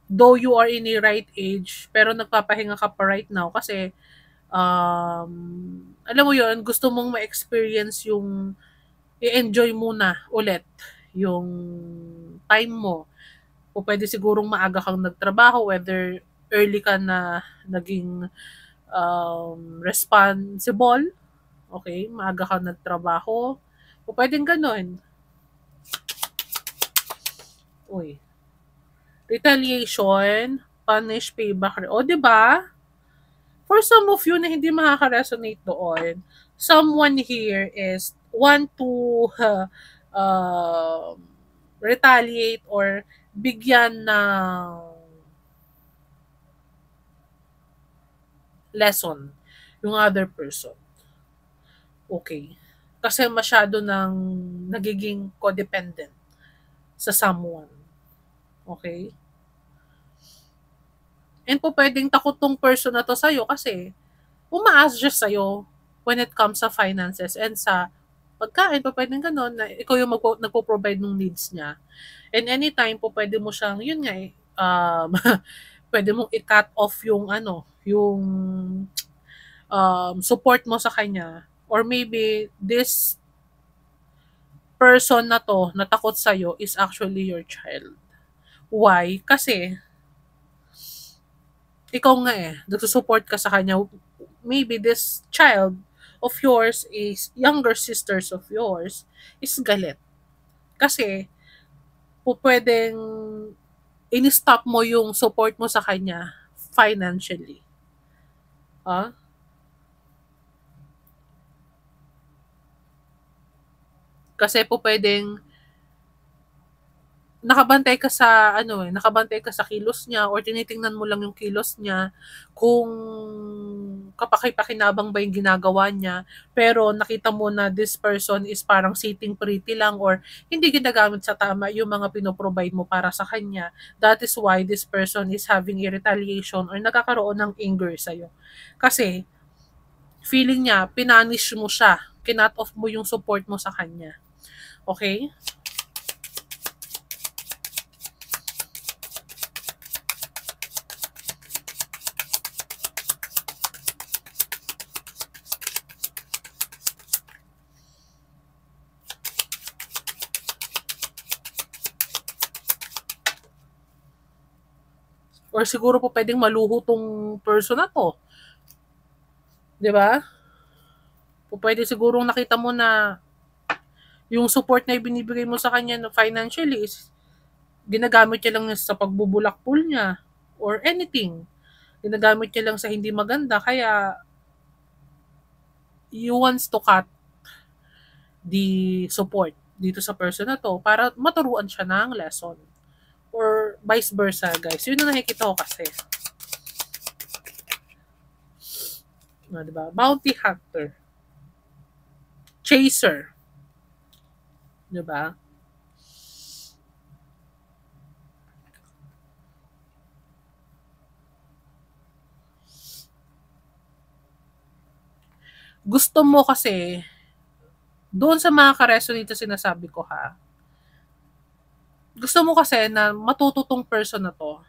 though you are in a right age, pero nagpapahinga ka pa right now kasi alam mo yon gusto mong ma-experience yung i-enjoy muna ulit yung time mo. O pwede sigurong maaga kang nagtrabaho, whether early ka na naging responsible, okay, maaga kang nagtrabaho, o pwedeng ganun. Uy. Retaliation, punish, payback. O, di ba? For some of you na hindi makaka-resonate doon, someone here is want to uh, retaliate or bigyan ng lesson yung other person. Okay. Kasi masyado nang nagiging codependent sa someone. Okay? And po pwedeng takot tong person na to sa'yo kasi umaas siya sa'yo when it comes sa finances and sa pagkain, pa pwedeng ganun, na ikaw yung nagpo-provide ng needs niya. And anytime po pwede mo siyang, yun nga pwede mong i-cut off yung yung support mo sa kanya. Or maybe this person na to na takot sa'yo is actually your child. Why? Kasi ikaw nga nagsusupport ka sa kanya. Maybe this child of yours is younger sisters of yours is galit. Kasi pwedeng in-stop mo yung support mo sa kanya financially. Ah? Kasi pwedeng nakabantay ka sa nakabantay ka sa kilos niya or tinitingnan mo lang yung kilos niya kung kapaki-pakinabang ba yung ginagawa niya, pero nakita mo na this person is parang sitting pretty lang or hindi ginagamit sa tama yung mga pinoprovide mo para sa kanya. That is why this person is having a retaliation or nagkakaroon ng anger sa'yo. Kasi feeling niya, pinanish mo siya, kinut off mo yung support mo sa kanya. Okay? Or siguro po pwedeng maluho tong person na to. 'Di ba? Pwede sigurong nakita mo na yung support na ibinibigay mo sa kanya financially is ginagamit niya lang sa pagbubulakpul niya or anything. Ginagamit niya lang sa hindi maganda kaya you wants to cut the support dito sa person na to para maturuan siya ng lesson. Or vice versa, guys. Yun na nakikita ko kasi. Diba? Bounty hunter. Chaser. Diba? Gusto mo kasi, doon sa mga ka-resonate sinasabi ko ha, gusto mo kasi na matututong person na to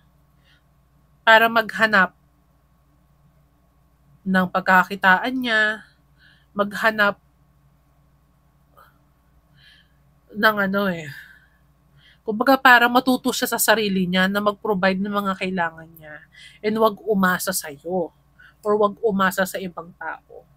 para maghanap ng pagkakakitaan niya, maghanap ng ano eh, kumbaga para matuto siya sa sarili niya na mag-provide ng mga kailangan niya and wag umasa sa'yo or wag umasa sa ibang tao.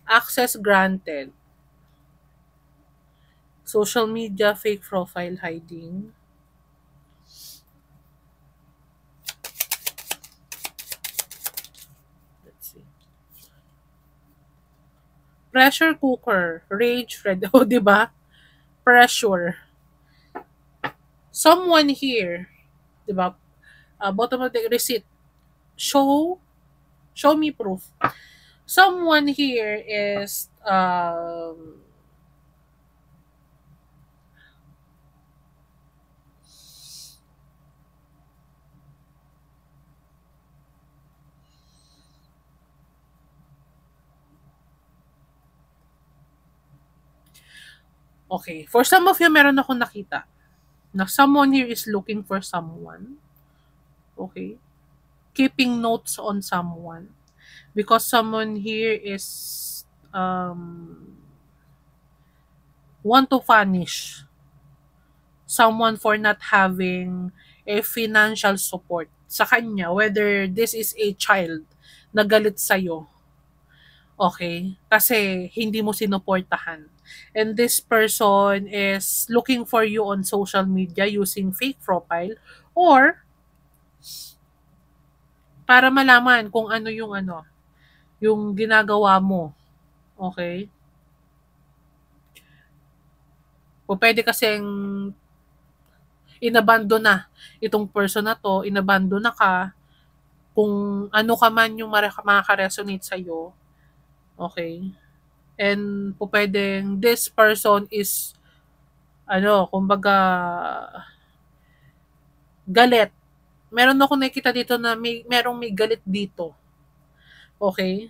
Access granted. Social media, fake profile hiding. Let's see. Pressure cooker, rage, red. O, di ba? Pressure. Someone here, di ba? Bottom of the receipt. Show me proof. Someone here is okay. For some of you, meron akong nakita na someone here is looking for someone. Okay. Keeping notes on someone. Because someone here is want to punish someone for not having a financial support sa kanya, whether this is a child na galit sa'yo. Okay? Kasi hindi mo sinuportahan. And this person is looking for you on social media using fake profile or para malaman kung yung ginagawa mo. Okay? O pwede kasing inabandon na itong person na to, inabandon na ka, kung ano ka man yung makaka-resonate sa'yo, okay? And po pwedeng this person is, kumbaga, galit. Meron ako nakita dito na merong may galit dito. Okay?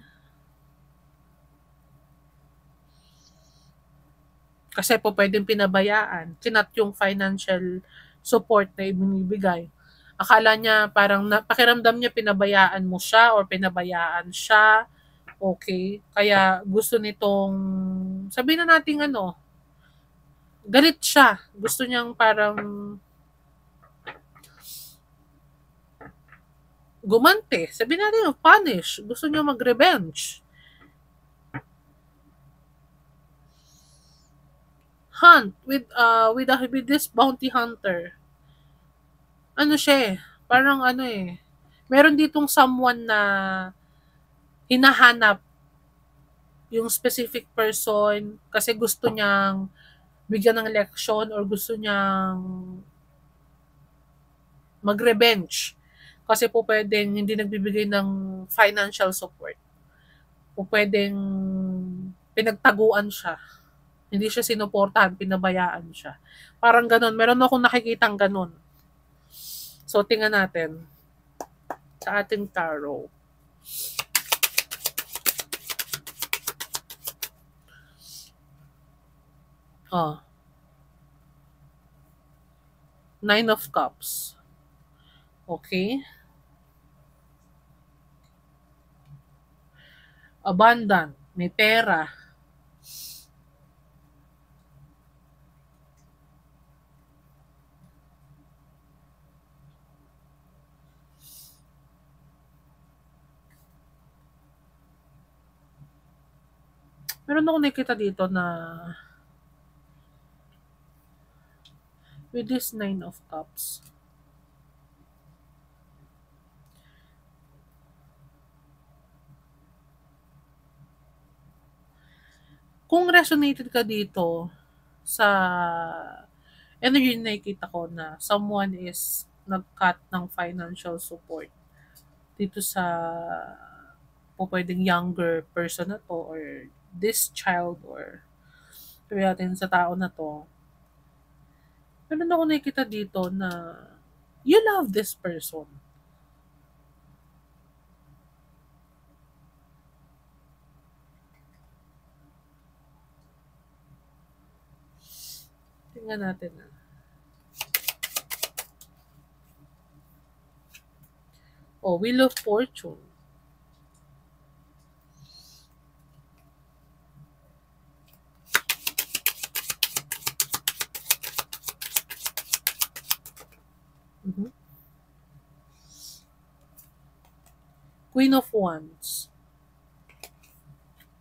Kasi po pwedeng pinabayaan. Kinat yung financial support na ibinibigay. Akala niya parang pakiramdam niya pinabayaan mo siya or pinabayaan siya. Okay? Kaya gusto nitong, sabihin na natin galit siya. Gusto niyang parang gumante. Sabihin natin punish. Gusto niya mag-revenge. Hunt with this bounty hunter. Ano siya parang meron ditong someone na hinahanap yung specific person kasi gusto niyang bigyan ng leksyon or gusto niyang mag-revenge. Kasi po pwedeng hindi nagbibigay ng financial support. O pwedeng pinagtaguan siya. Hindi siya sinuportahan, pinabayaan siya. Parang ganun. Meron akong nakikitang ganun. So, tingnan natin sa ating tarot. Oh. Nine of Cups. Okay. Abundant. May pera. Meron akong nakita dito na with this Nine of Cups. Kung resonated ka dito sa energy na nakikita ko na someone is nag-cut ng financial support dito sa pwedeng younger person na to or this child or sabi natin sa tao na to, Meron ako nakikita dito na you love this person. Tingnan natin na. Oh, Wheel of Fortune. Mhm. Queen of Wands.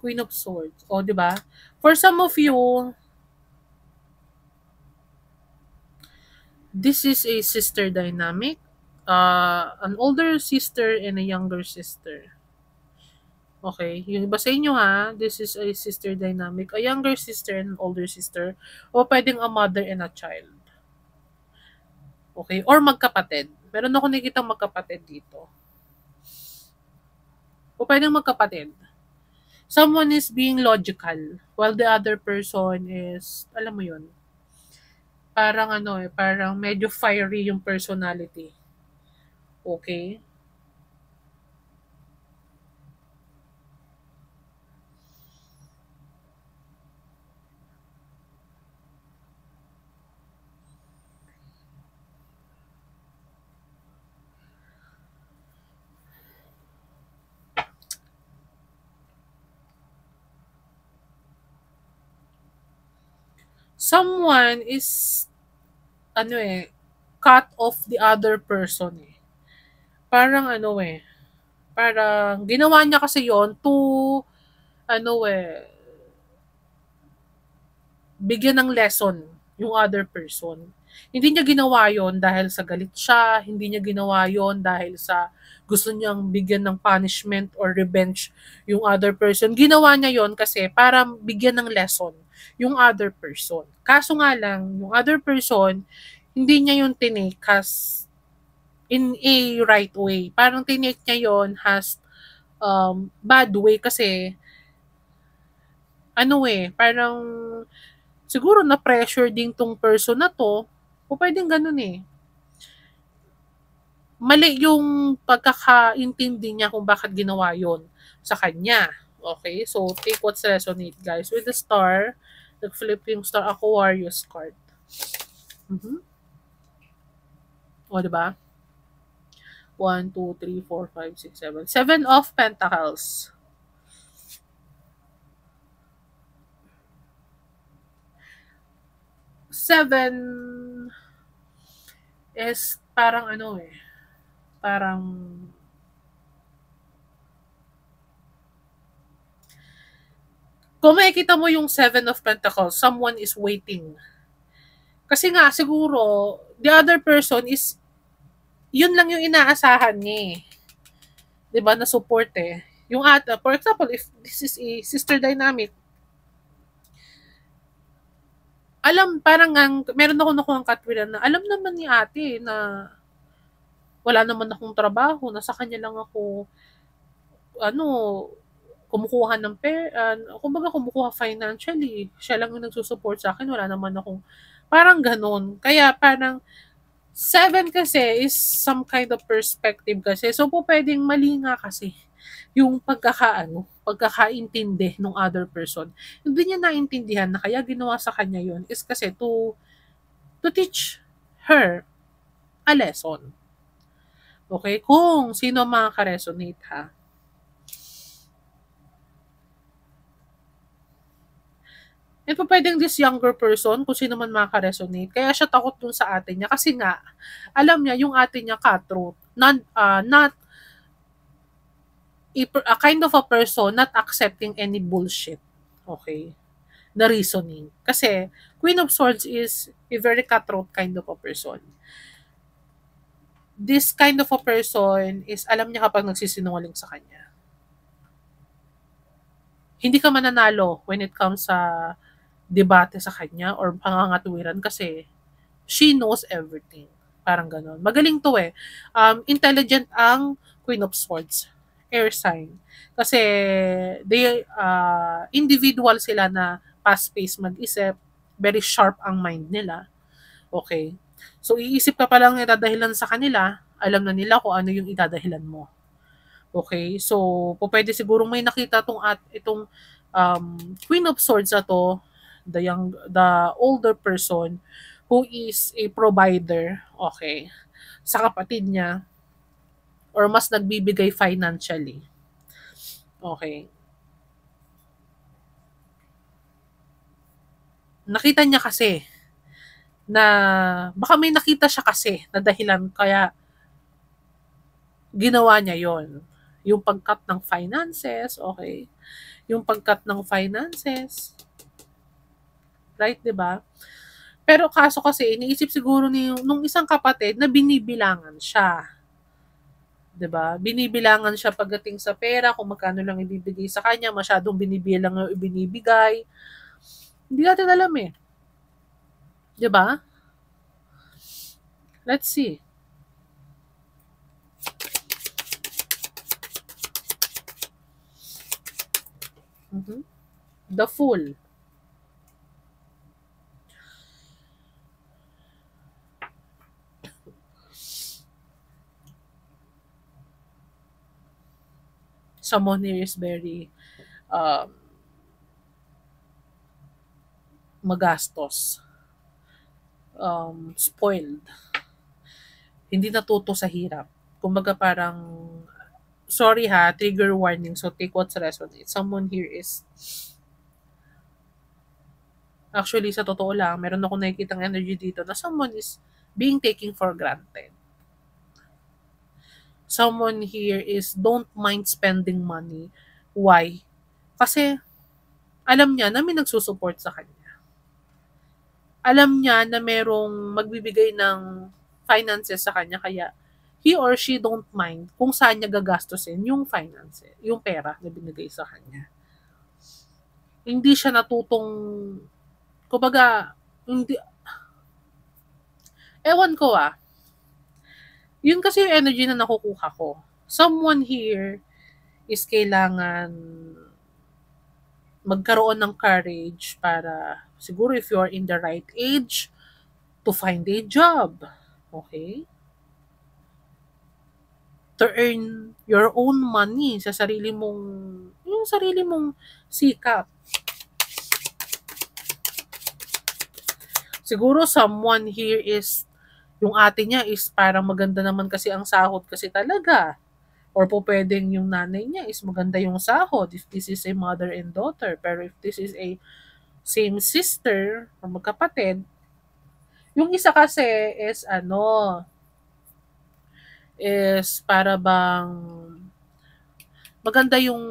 Queen of Swords. O, di ba? For some of you, this is a sister dynamic. An older sister and a younger sister. Okay? Yung iba sa inyo ha, this is a sister dynamic. A younger sister and an older sister. O pwedeng a mother and a child. Okay? Or magkapatid. Meron ako nakikita magkapatid dito. O pwedeng magkapatid. Someone is being logical while the other person is, alam mo yun, parang ano eh, parang medyo fiery yung personality. Okay? Someone is, ano eh, cut off the other person eh. Parang ano eh, parang ginawa niya kasi yon to, ano eh, bigyan ng lesson yung other person. Hindi niya ginawa yon dahil sa galit siya, hindi niya ginawa yon dahil sa gusto niyang bigyan ng punishment or revenge yung other person. Ginawa niya yon kasi para bigyan ng lesson yung other person. Kaso nga lang, yung other person, hindi niya yung tinake as in a right way. Parang tinake niya yon has bad way kasi ano eh, parang siguro na pressure din tong person na to o pwedeng ganun eh. Mali yung pagkakaintindi niya kung bakit ginawa yon sa kanya. Okay? So, take what's resonate, guys. With the star, nag-flip yung star Aquarius card. Mm-hmm. O, diba? 1, 2, 3, 4, 5, 6, 7. Seven of Pentacles. Seven is parang ano eh, parang kung makikita mo yung Seven of Pentacles, someone is waiting. Kasi nga, siguro, the other person is, yun lang yung inaasahan niya eh. Diba, na support eh. Yung ata, for example, if this is a sister dynamic, alam, parang meron ako nakuha ng katwiran na alam naman ni ate na wala naman akong trabaho, nasa kanya lang ako, ano, kumukuha ng kumbaga kumukuha financially. Siya lang yung nagsusupport sa akin, wala naman akong, parang ganun. Kaya parang, seven kasi is some kind of perspective kasi. So po pwedeng mali nga kasi yung pagkakaintindi ng other person. Hindi niya naintindihan na kaya ginawa sa kanya yun is kasi to teach her a lesson. Okay? Kung sino makaka-resonate ha. And po pwedeng this younger person, kung sino man makaka-resonate, kaya siya takot dun sa ate niya. Kasi nga, alam niya, yung ate niya cutthroat. Not a kind of a person not accepting any bullshit. Okay? Na reasoning. Kasi, Queen of Swords is a very cutthroat kind of a person. This kind of a person is alam niya kapag nagsisinungaling sa kanya. Hindi ka mananalo when it comes sa debate sa kanya or pangangatwiran kasi she knows everything. Parang ganon. Magaling to eh. Intelligent ang Queen of Swords. Air sign. Kasi individual sila na fast-paced mag-isip. Very sharp ang mind nila. Okay? So, iisip ka pa lang idadahilan sa kanila, alam na nila kung ano yung idadahilan mo. Okay? So, pwede sigurong may nakita itong Queen of Swords na to, the older person who is a provider, okay, sa kapatid niya or mas nagbibigay financially. Okay. Nakita niya kasi na baka may nakita siya kasi na dahilan kaya ginawa niya yon. Yung pag-cut ng finances, okay? Yung pag-cut ng finances, right, 'di ba? Pero kaso kasi iniisip siguro ni nung isang kapatid na binibilangan siya. 'Di ba? Binibilangan siya pagdating sa pera, kung magkano lang ibibigay sa kanya, masyadong binibilang yung ibinibigay. Hindi natin alam eh. 'Di ba? Let's see. Mhm. The Fool. Someone here is very um, magastos, spoiled, hindi natuto sa hirap. Kumbaga parang, sorry ha, trigger warning, so take what's resonate. Someone here is, actually sa totoo lang, meron akong nakikitang energy dito na someone is being taken for granted. Someone here is don't mind spending money. Why? Kasi alam niya na may nagsusupport sa kanya. Alam niya na merong magbibigay ng finances sa kanya kaya he or she don't mind kung saan niya gagastusin yung finances, yung pera na binigay sa kanya. Hindi siya natutong, kumbaga, hindi, ewan ko yun kasi yung energy na nakukuha ko. Someone here is kailangan magkaroon ng courage para siguro if you're in the right age to find a job. Okay? To earn your own money sa sarili mong, yung sarili mong sikap. Siguro someone here is, yung ate niya is parang maganda naman kasi ang sahod kasi talaga. Or po pwedeng yung nanay niya is maganda yung sahod if this is a mother and daughter. Pero if this is a same sister or magkapatid, yung isa kasi is is para bang maganda yung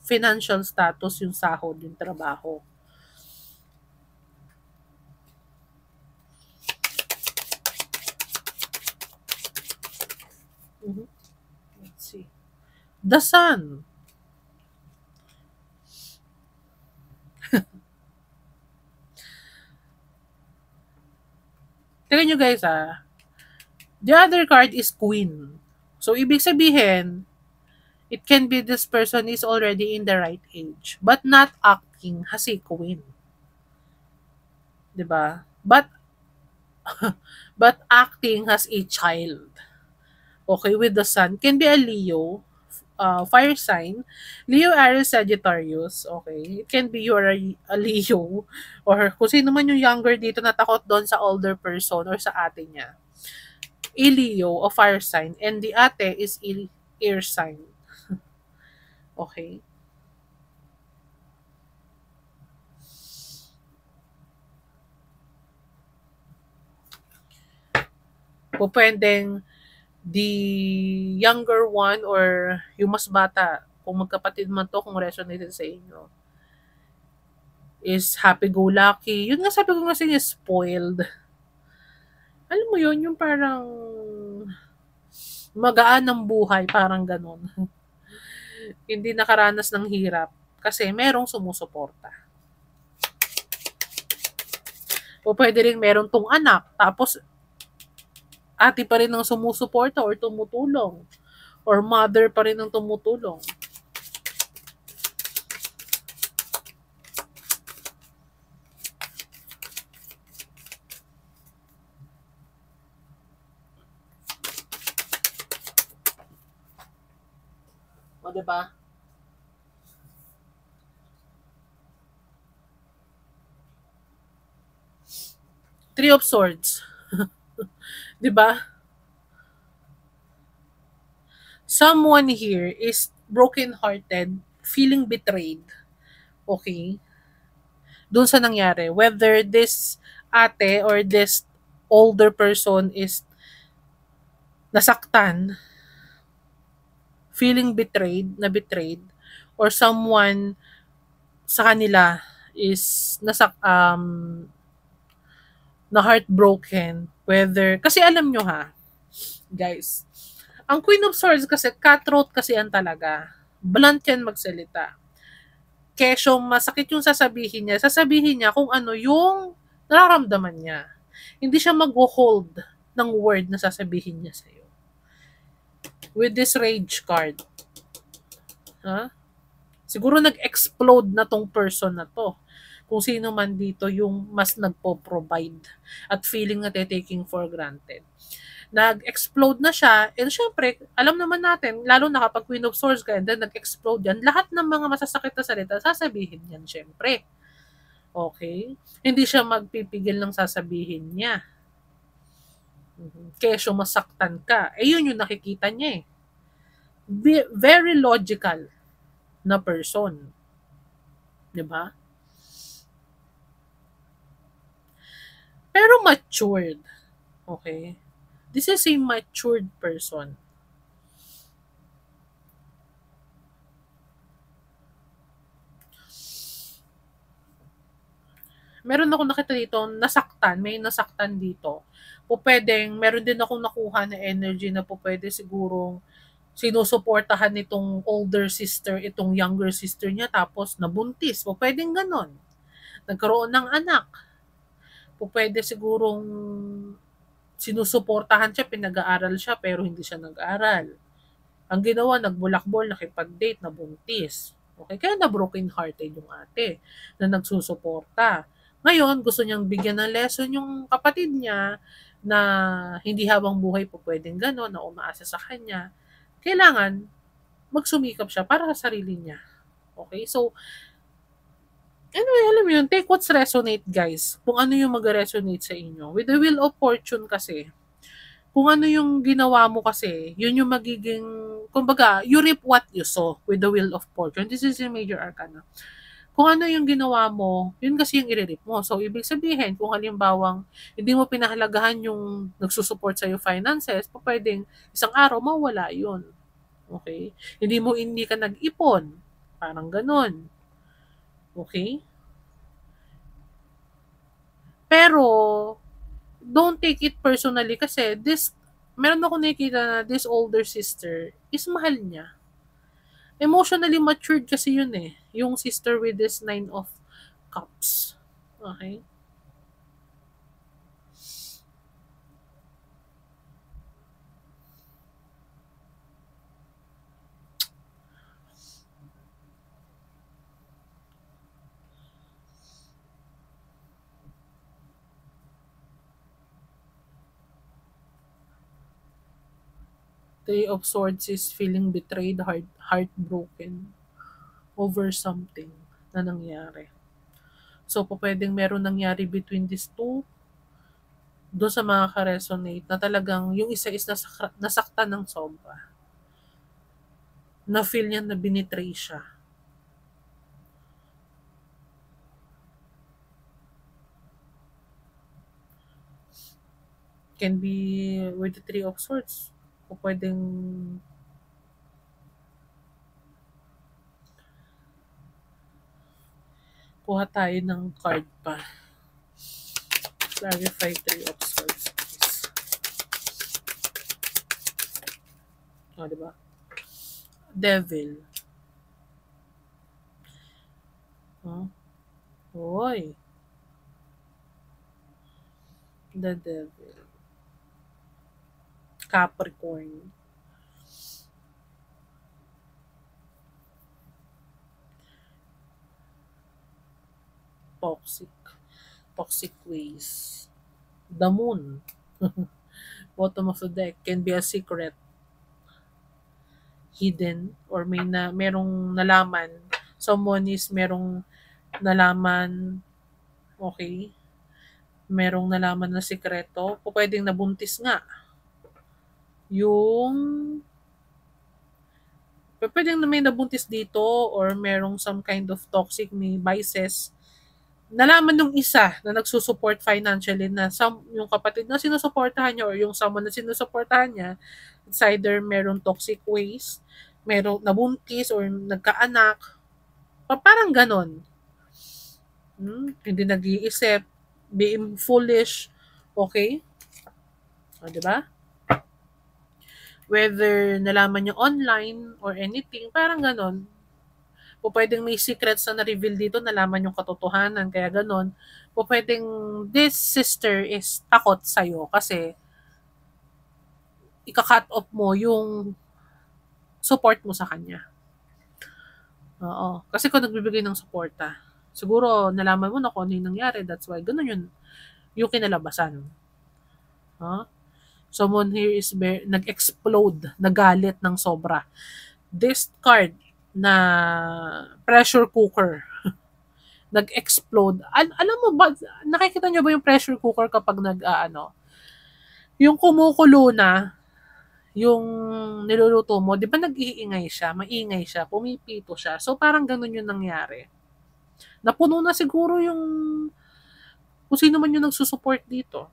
financial status, yung sahod, yung trabaho. Mhm. Let's see. The Sun. Tingnan nyo guys The other card is Queen. So, ibig sabihin, it can be this person is already in the right age, but not acting as a queen. 'Di ba? But acting as a child. Okay, with the Sun. Can be a Leo, fire sign. Leo, Aries, Sagittarius. Okay. It can be you're a Leo or kung sino man yung younger dito na takot doon sa older person or sa ate niya. A Leo, a fire sign. And the ate is air sign. Okay. O pwedeng the younger one or yung mas bata, kung magkapatid man to, kung resonated sa inyo, is happy-go-lucky. Yun nga sabi ko kasi niya, spoiled. Alam mo yun, yung parang magaan ng buhay, parang ganun. Hindi nakaranas ng hirap kasi merong sumusuporta. O pwede rin meron tong anak, tapos ate pa rin ang sumusuporta or tumutulong. Or mother pa rin ang tumutulong. O, 'di ba? Three of Swords, 'di ba? Someone here is broken-hearted, feeling betrayed, okay? Doon sa nangyari. Whether this ate or this older person is nasaktan, feeling betrayed, na betrayed, or someone sa kanila is na heartbroken, whether kasi alam nyo ha, guys, ang Queen of Swords kasi cutthroat kasi yan talaga. Blunt yan magsalita. Kesyo masakit yung sasabihin niya kung ano yung nararamdaman niya. Hindi siya mag-hold ng word na sasabihin niya sa'yo. With this rage card, ha? Siguro nag-explode na tong person na to. Kung sino man dito yung mas nagpo-provide at feeling na taking for granted. Nag-explode na siya, and syempre, alam naman natin, lalo na kapag Queen of Swords ka, and then nag-explode yan, lahat ng mga masasakit na salita, sasabihin yan, syempre. Okay? Hindi siya magpipigil ng sasabihin niya. Kesyo masaktan ka. Eh, yun yung nakikita niya eh. Very logical na person. 'Di ba? Pero matured. Okay? This is a matured person. Meron akong nakita dito, may nasaktan dito. Pwedeng, meron din akong nakuha na energy na pwede sigurong sinusuportahan nitong older sister, itong younger sister niya, tapos nabuntis. Pwedeng ganon. Nagkaroon ng anak. Pwede sigurong sinusuportahan siya, pinag-aaral siya, pero hindi siya nag-aaral. Ang ginawa, nagbulakbol, nakipag-date, nabuntis. Okay, kaya na broken hearted yung ate na nagsusuporta. Ngayon, gusto niyang bigyan ng lesson yung kapatid niya na hindi habang buhay po pwedeng gano'n, na umaasa sa kanya. Kailangan magsumikap siya para sa sarili niya. Okay? So, anyway, alam mo yun, take what's resonate, guys. Kung ano yung mag-resonate sa inyo. With the Wheel of Fortune kasi, kung ano yung ginawa mo kasi, yun yung magiging, kumbaga, you reap what you sow with the Wheel of Fortune. This is yung major arcana. Kung ano yung ginawa mo, yun kasi yung i-reap mo. So, ibig sabihin, kung halimbawang hindi mo pinahalagahan yung nagsusupport sa'yo finances, pwedeng isang araw mawala yun. Okay? Hindi ka nag-ipon. Parang ganun. Okay? Pero, don't take it personally kasi meron ako nakikita na this older sister is mahal niya. Emotionally matured kasi yun eh. Yung sister with this 9 of Cups. Okay? 3 of Swords is feeling betrayed, heartbroken over something na nangyari. So, pwedeng meron nangyari between these two doon sa mga ka-resonate na talagang yung isa is nasaktan ng sobra. Na-feel niya na binitray siya. Can be with the 3 of Swords. O pwedeng kuha tayo ng card pa. Clarify 3 of Swords, please. O, diba? Devil. Oh. Oy. The Devil. Capricorn. Toxic. Toxic ways. The Moon. Bottom of the deck can be a secret. hidden or merong nalaman. Someone is merong nalaman, okay? Merong nalaman na sikreto. O pwedeng nabuntis nga. Yung pwedeng na may nabuntis dito or merong some kind of toxic, may vices. Nalaman nung isa na nagsusupport financially na yung kapatid na sinusuportahan niya or yung someone na sinusuportahan niya, it's either merong toxic ways, merong nabuntis or nagkaanak, parang ganon. Hindi nag-iisip, being foolish, okay? O, diba? Whether nalaman niyo online or anything, parang ganon. O pwedeng may secrets na na-reveal dito, nalaman yung katotohanan, kaya ganon. O pwedeng this sister is takot sa'yo kasi ika-cut off mo yung support mo sa kanya. Oo. Kasi kung nagbibigay ng suporta, siguro nalaman mo na kung ano yung nangyari, that's why ganon yung kinalabasan. Huh? Someone here is nag-explode, nagalit ng sobra. This card na pressure cooker nag-explode. Alam mo ba, nakikita niyo ba yung pressure cooker kapag yung kumukulo na, yung niluluto mo, di ba nag-iingay siya, maingay siya, pumipito siya. So parang ganun yung nangyari. Napuno na siguro yung kung sino man yung nagsusupport dito.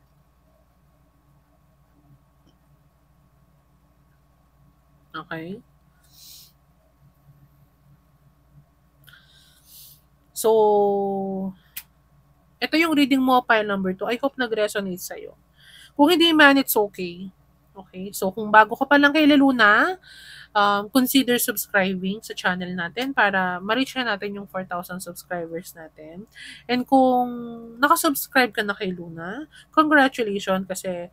Okay? So, ito yung reading mo, pile number 2. I hope nag-resonate sa'yo. Kung hindi man, it's okay. Okay? So, kung bago ka pa lang kay Luna, consider subscribing sa channel natin para ma-reach na natin yung 4,000 subscribers natin. And kung nakasubscribe ka na kay Luna, congratulations kasi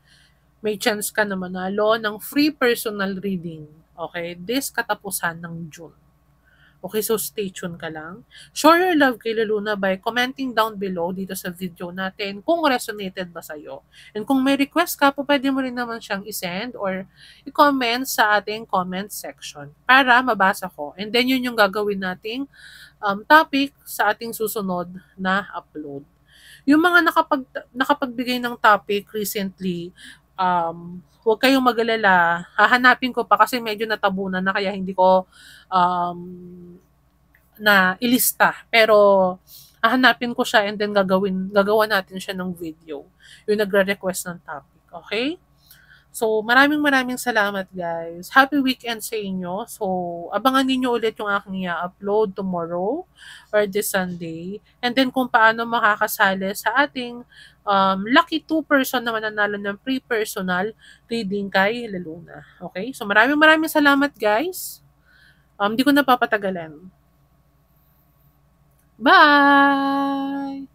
may chance ka na manalo ng free personal reading. Okay? This katapusan ng June. Okay, so stay tuned ka lang. Show your love kay Luna by commenting down below dito sa video natin kung resonated ba sa'yo. And kung may request ka, pwede mo rin naman siyang isend or i-comment sa ating comment section para mabasa ko. And then yun yung gagawin nating topic sa ating susunod na upload. Yung mga nakapagbigay ng topic recently, huwag kayong mag-alala. Hahanapin ko pa kasi medyo natabunan na kaya hindi ko na ilista. Pero hahanapin ko siya and then gagawa natin siya ng video. Yung nagre-request ng topic. Okay? So, maraming salamat guys. Happy weekend sa inyo. So, abangan niyo ulit yung aking i-upload tomorrow or this Sunday. And then kung paano makakasali sa ating lucky 2 person na mananalo ng free personal reading kay Luna. Okay? So, maraming salamat guys. Hindi ko na papatagalan. Bye!